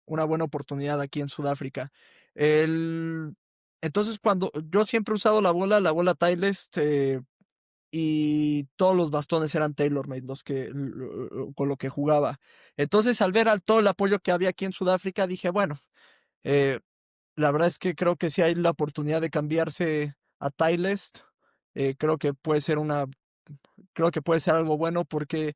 una buena oportunidad aquí en Sudáfrica. El, entonces, cuando yo siempre he usado la bola Titleist, y todos los bastones eran TaylorMade, con lo que jugaba. Entonces, al ver todo el apoyo que había aquí en Sudáfrica, dije, bueno, eh, la verdad es que creo que si hay la oportunidad de cambiarse a Titleist, creo que puede ser creo que puede ser algo bueno porque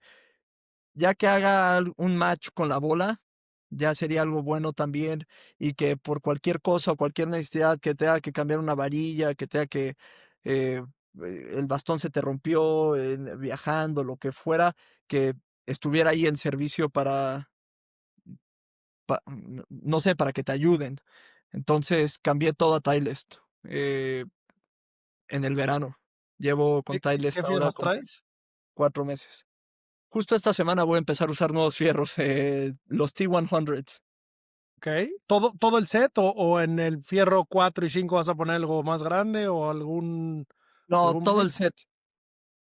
ya que haga un match con la bola, ya sería algo bueno también y que por cualquier cosa o cualquier necesidad que tenga que cambiar una varilla, que tenga que eh, el bastón se te rompió viajando, lo que fuera, que estuviera ahí en servicio no sé, para que te ayuden. Entonces cambié todo a Titleist en el verano. Llevo con ¿Qué Titleist ahora fierros como traes? 4 meses. Justo esta semana voy a empezar a usar nuevos fierros, los T100. Ok. ¿Todo el set o en el fierro 4 y 5 vas a poner algo más grande o No, algún todo el blade? set.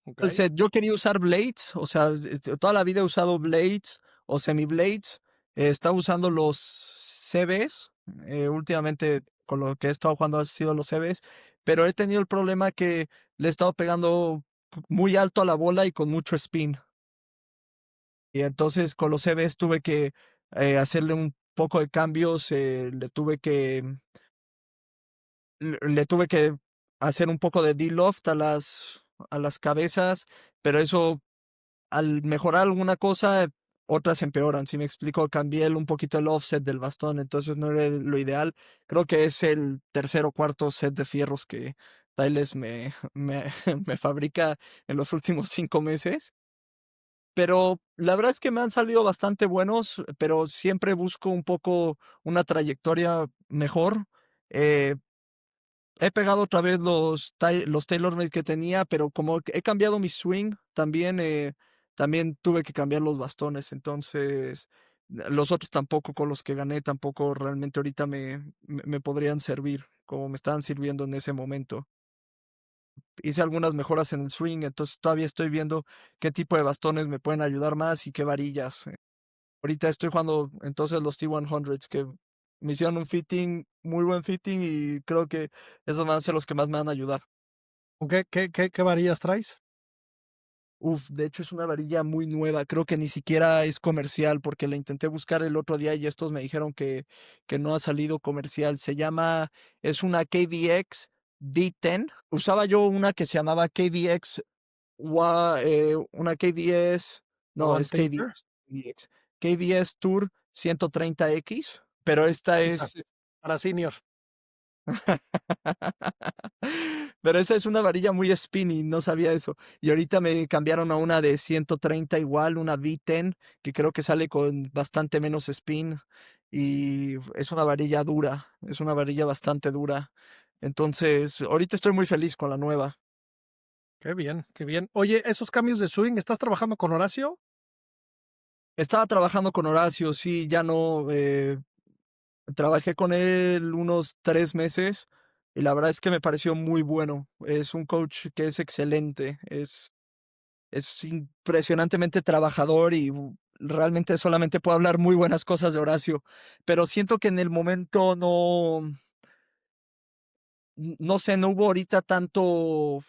Ok. El set. Yo quería usar blades, o sea, toda la vida he usado blades o semi-blades. Estaba usando los CBs. Últimamente con lo que he estado jugando ha sido los CBs, pero he tenido el problema que le he estado pegando muy alto a la bola y con mucho spin. Y entonces con los CBs tuve que hacerle un poco de cambios, le tuve que hacer un poco de D-loft a las cabezas, pero eso al mejorar alguna cosa, otras empeoran. Si me explico, cambié un poquito el offset del bastón, entonces no era lo ideal. Creo que es el tercer o cuarto set de fierros que Tiles me fabrica en los últimos 5 meses. Pero la verdad es que me han salido bastante buenos, pero siempre busco un poco una trayectoria mejor. Eh, He pegado otra vez los TaylorMade que tenía, pero como he cambiado mi swing, también tuve que cambiar los bastones. Entonces, los otros tampoco con los que gané, tampoco realmente ahorita me podrían servir como me estaban sirviendo en ese momento. Hice algunas mejoras en el swing, entonces todavía estoy viendo qué tipo de bastones me pueden ayudar más y qué varillas. Ahorita estoy jugando entonces los T100s que me hicieron un fitting, muy buen fitting y creo que esos van a ser los que más me van a ayudar. ¿Con qué varillas traes? Uf, de hecho es una varilla muy nueva, creo que ni siquiera es comercial porque la intenté buscar el otro día y estos me dijeron que no ha salido comercial. Es una KVX V10. Usaba yo una que se llamaba KVX, una KVS, ¿La no, One es Taper? KVX, KVS Tour 130X, pero esta Chica, es para senior. Pero esta es una varilla muy spinny, no sabía eso. Y ahorita me cambiaron a una de 130 igual, una V10, que creo que sale con bastante menos spin. Y es una varilla dura, es una varilla bastante dura. Entonces, ahorita estoy muy feliz con la nueva. Qué bien, qué bien. Oye, esos cambios de swing, ¿estás trabajando con Horacio? Estaba trabajando con Horacio, sí, ya no. Trabajé con él unos 3 meses y la verdad es que me pareció muy bueno. Es un coach que es excelente, es impresionantemente trabajador y realmente solamente puedo hablar muy buenas cosas de Horacio, pero siento que en el momento no sé, no hubo ahorita tanto,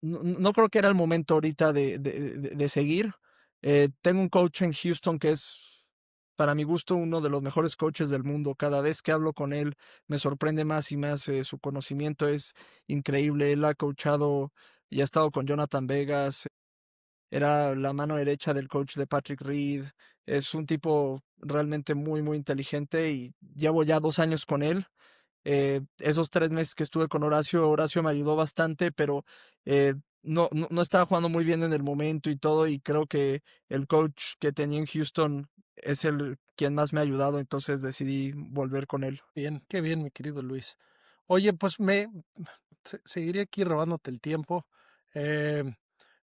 no creo que era el momento ahorita de seguir. Tengo un coach en Houston que es, para mi gusto, uno de los mejores coaches del mundo. Cada vez que hablo con él, me sorprende más y más. Su conocimiento es increíble. Él ha coachado y ha estado con Jonathan Vegas. Era la mano derecha del coach de Patrick Reed. Es un tipo realmente muy, muy inteligente y llevo ya 2 años con él. Esos 3 meses que estuve con Horacio me ayudó bastante, pero no estaba jugando muy bien en el momento y todo, y creo que el coach que tenía en Houston es el quien más me ha ayudado, entonces decidí volver con él. Bien, qué bien, mi querido Luis. Oye, pues seguiré aquí robándote el tiempo. Em,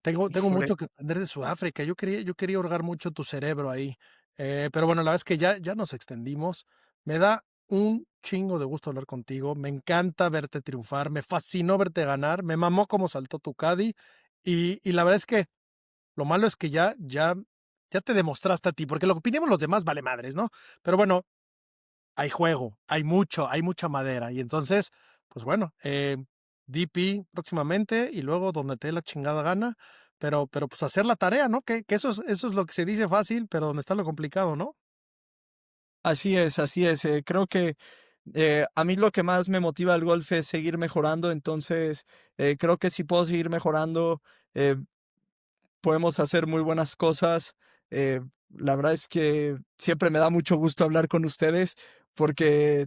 tengo Híjole. mucho que aprender de Sudáfrica. Yo quería hurgar mucho tu cerebro ahí. Pero bueno, la verdad es que ya nos extendimos. Me da un chingo de gusto hablar contigo. Me encanta verte triunfar. Me fascinó verte ganar. Me mamó cómo saltó tu caddy. Y la verdad es que lo malo es que ya te demostraste a ti, porque lo que opinemos los demás vale madres, ¿no? Pero bueno, hay juego, hay mucha madera. Y entonces, pues bueno, DP próximamente y luego donde te dé la chingada gana, pero pues hacer la tarea, ¿no? Que eso es lo que se dice fácil, pero donde está lo complicado, ¿no? Así es, así es. Creo que a mí lo que más me motiva al golf es seguir mejorando, entonces creo que si puedo seguir mejorando, eh, podemos hacer muy buenas cosas. La verdad es que siempre me da mucho gusto hablar con ustedes porque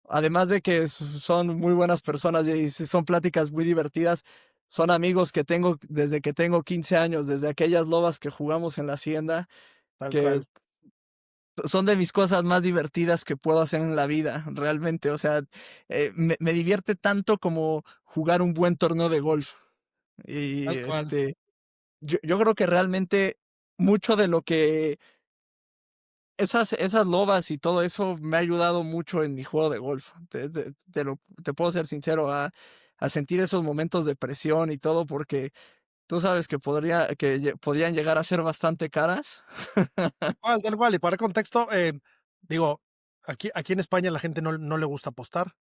además de que son muy buenas personas y son pláticas muy divertidas, son amigos que tengo desde que tengo 15 años, desde aquellas lobas que jugamos en la hacienda, Tal que cual. son de mis cosas más divertidas que puedo hacer en la vida, realmente. O sea, me divierte tanto como jugar un buen torneo de golf. Y Tal cual. yo creo que realmente mucho de lo que esas lobas y todo eso me ha ayudado mucho en mi juego de golf. Te puedo ser sincero, a sentir esos momentos de presión y todo, porque tú sabes que podrían llegar a ser bastante caras. Tal cual. Y para contexto, digo, Aquí en España la gente no le gusta apostar.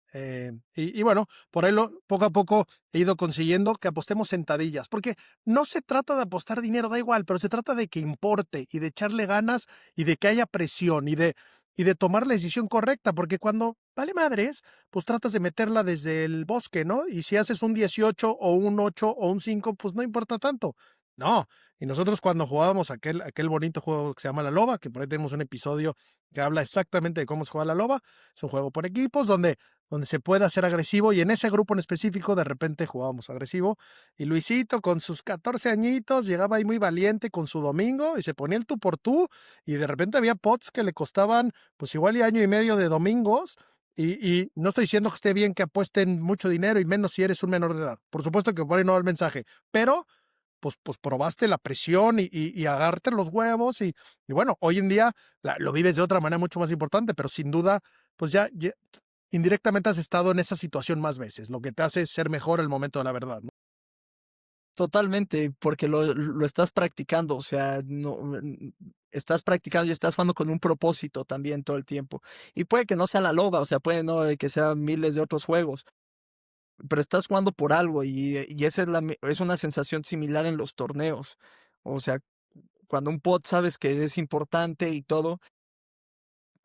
Y bueno, por ahí poco a poco he ido consiguiendo que apostemos sentadillas, porque no se trata de apostar dinero, da igual, pero se trata de que importe y de echarle ganas y de que haya presión y de tomar la decisión correcta, porque cuando vale madres, pues tratas de meterla desde el bosque, ¿no? Y si haces un 18 o un 8 o un 5, pues no importa tanto. No, y nosotros cuando jugábamos aquel bonito juego que se llama La Loba, que por ahí tenemos un episodio que habla exactamente de cómo se juega La Loba, es un juego por equipos donde se puede hacer agresivo, y en ese grupo en específico de repente jugábamos agresivo, y Luisito con sus 14 añitos llegaba ahí muy valiente con su domingo y se ponía el tú por tú, y de repente había pots que le costaban pues igual y año y medio de domingos, y no estoy diciendo que esté bien que apuesten mucho dinero y menos si eres un menor de edad, por supuesto que por ahí no va el mensaje, pero pues probaste la presión y agarrarte los huevos y bueno, hoy en día lo vives de otra manera mucho más importante, pero sin duda, pues ya indirectamente has estado en esa situación más veces, lo que te hace ser mejor el momento de la verdad, ¿no? Totalmente, porque lo estás practicando, o sea, no, estás practicando y estás jugando con un propósito también todo el tiempo. Y puede que no sea La Loba, o sea, puede no que sean miles de otros juegos, pero estás jugando por algo y esa es una sensación similar en los torneos. O sea, cuando un pot sabes que es importante y todo,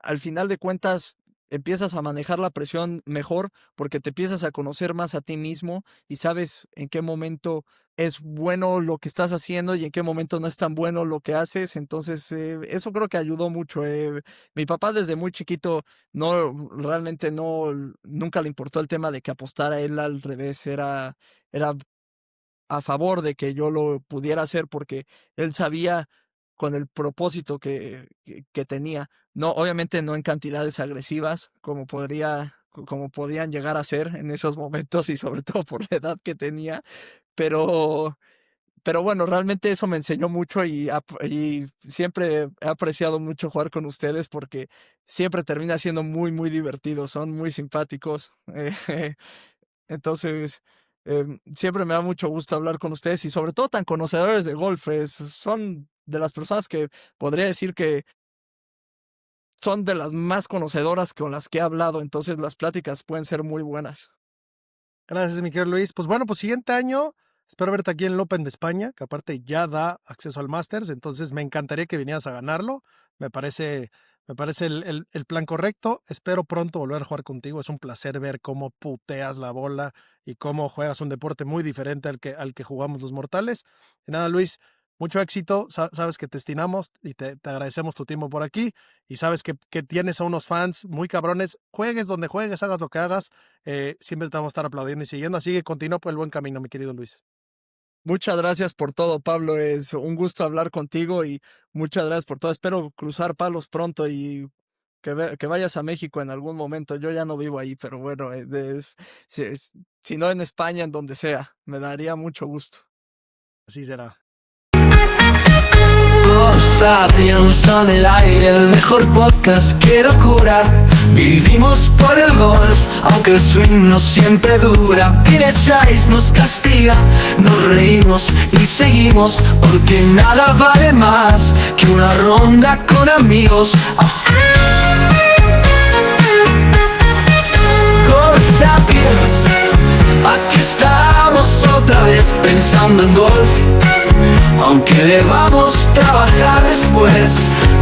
al final de cuentas empiezas a manejar la presión mejor porque te empiezas a conocer más a ti mismo y sabes en qué momento es bueno lo que estás haciendo y en qué momento no es tan bueno lo que haces. Entonces, eso creo que ayudó mucho. Mi papá desde muy chiquito realmente nunca le importó el tema de que apostara. Él al revés, era a favor de que yo lo pudiera hacer porque él sabía con el propósito que tenía. No, obviamente no en cantidades agresivas como podían llegar a ser en esos momentos y sobre todo por la edad que tenía, pero bueno, realmente eso me enseñó mucho y siempre he apreciado mucho jugar con ustedes porque siempre termina siendo muy, muy divertido, son muy simpáticos. Entonces, siempre me da mucho gusto hablar con ustedes y sobre todo tan conocedores de golf. Son de las personas que podría decir que son de las más conocedoras con las que he hablado, entonces las pláticas pueden ser muy buenas. Gracias, mi querido Luis. Pues bueno, pues siguiente año espero verte aquí en el Open de España, que aparte ya da acceso al Masters, entonces me encantaría que vinieras a ganarlo. Me parece el plan correcto. Espero pronto volver a jugar contigo. Es un placer ver cómo puteas la bola y cómo juegas un deporte muy diferente al que jugamos los mortales. Y nada, Luis, mucho éxito. Sabes que te estimamos y te agradecemos tu tiempo por aquí. Y sabes que tienes a unos fans muy cabrones. Juegues donde juegues, hagas lo que hagas. Siempre te vamos a estar aplaudiendo y siguiendo. Así que continúa por el buen camino, mi querido Luis. Muchas gracias por todo, Pablo. Es un gusto hablar contigo y muchas gracias por todo. Espero cruzar palos pronto y que vayas a México en algún momento. Yo ya no vivo ahí, pero bueno, si no en España, en donde sea, me daría mucho gusto. Así será. Sapiens en el aire, el mejor podcast quiero curar. Vivimos por el golf, aunque el swing no siempre dura. Pines nos castiga, nos reímos y seguimos, porque nada vale más que una ronda con amigos. Golf Sapiens, aquí estamos otra vez pensando en golf. Aunque debamos trabajar después,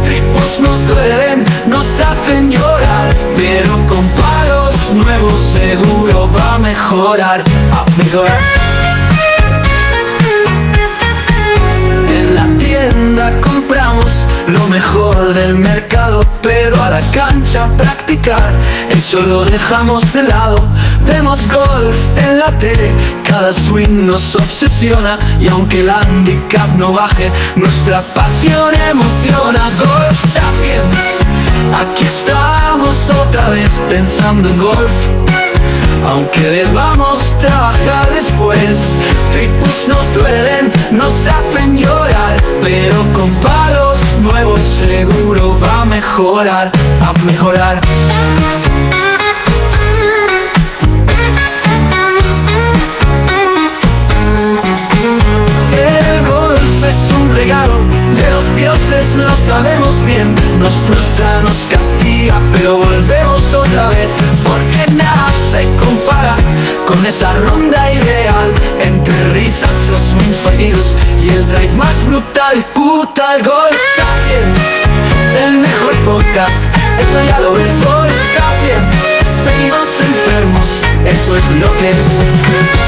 tripos nos duelen, nos hacen llorar, pero con palos nuevos seguro va a mejorar, En la tienda compramos lo mejor del mercado, pero a la cancha a practicar, eso lo dejamos de lado. Vemos golf en la tele, cada swing nos obsesiona, y aunque el handicap no baje, nuestra pasión emociona. Golf Sapiens, aquí estamos otra vez pensando en golf. Aunque debamos trabajar después, tripos nos duelen, nos hacen llorar, pero con palos nuevos seguro va a mejorar, El golf es un regalo de los dioses, lo sabemos bien. Nos frustra, nos castiga, pero volvemos con esa ronda ideal, entre risas, los swings fallidos y el drive más brutal. Puta, el Golf Sapiens, el mejor podcast, eso ya lo ves. Golf Sapiens, seguimos enfermos, eso es lo que es.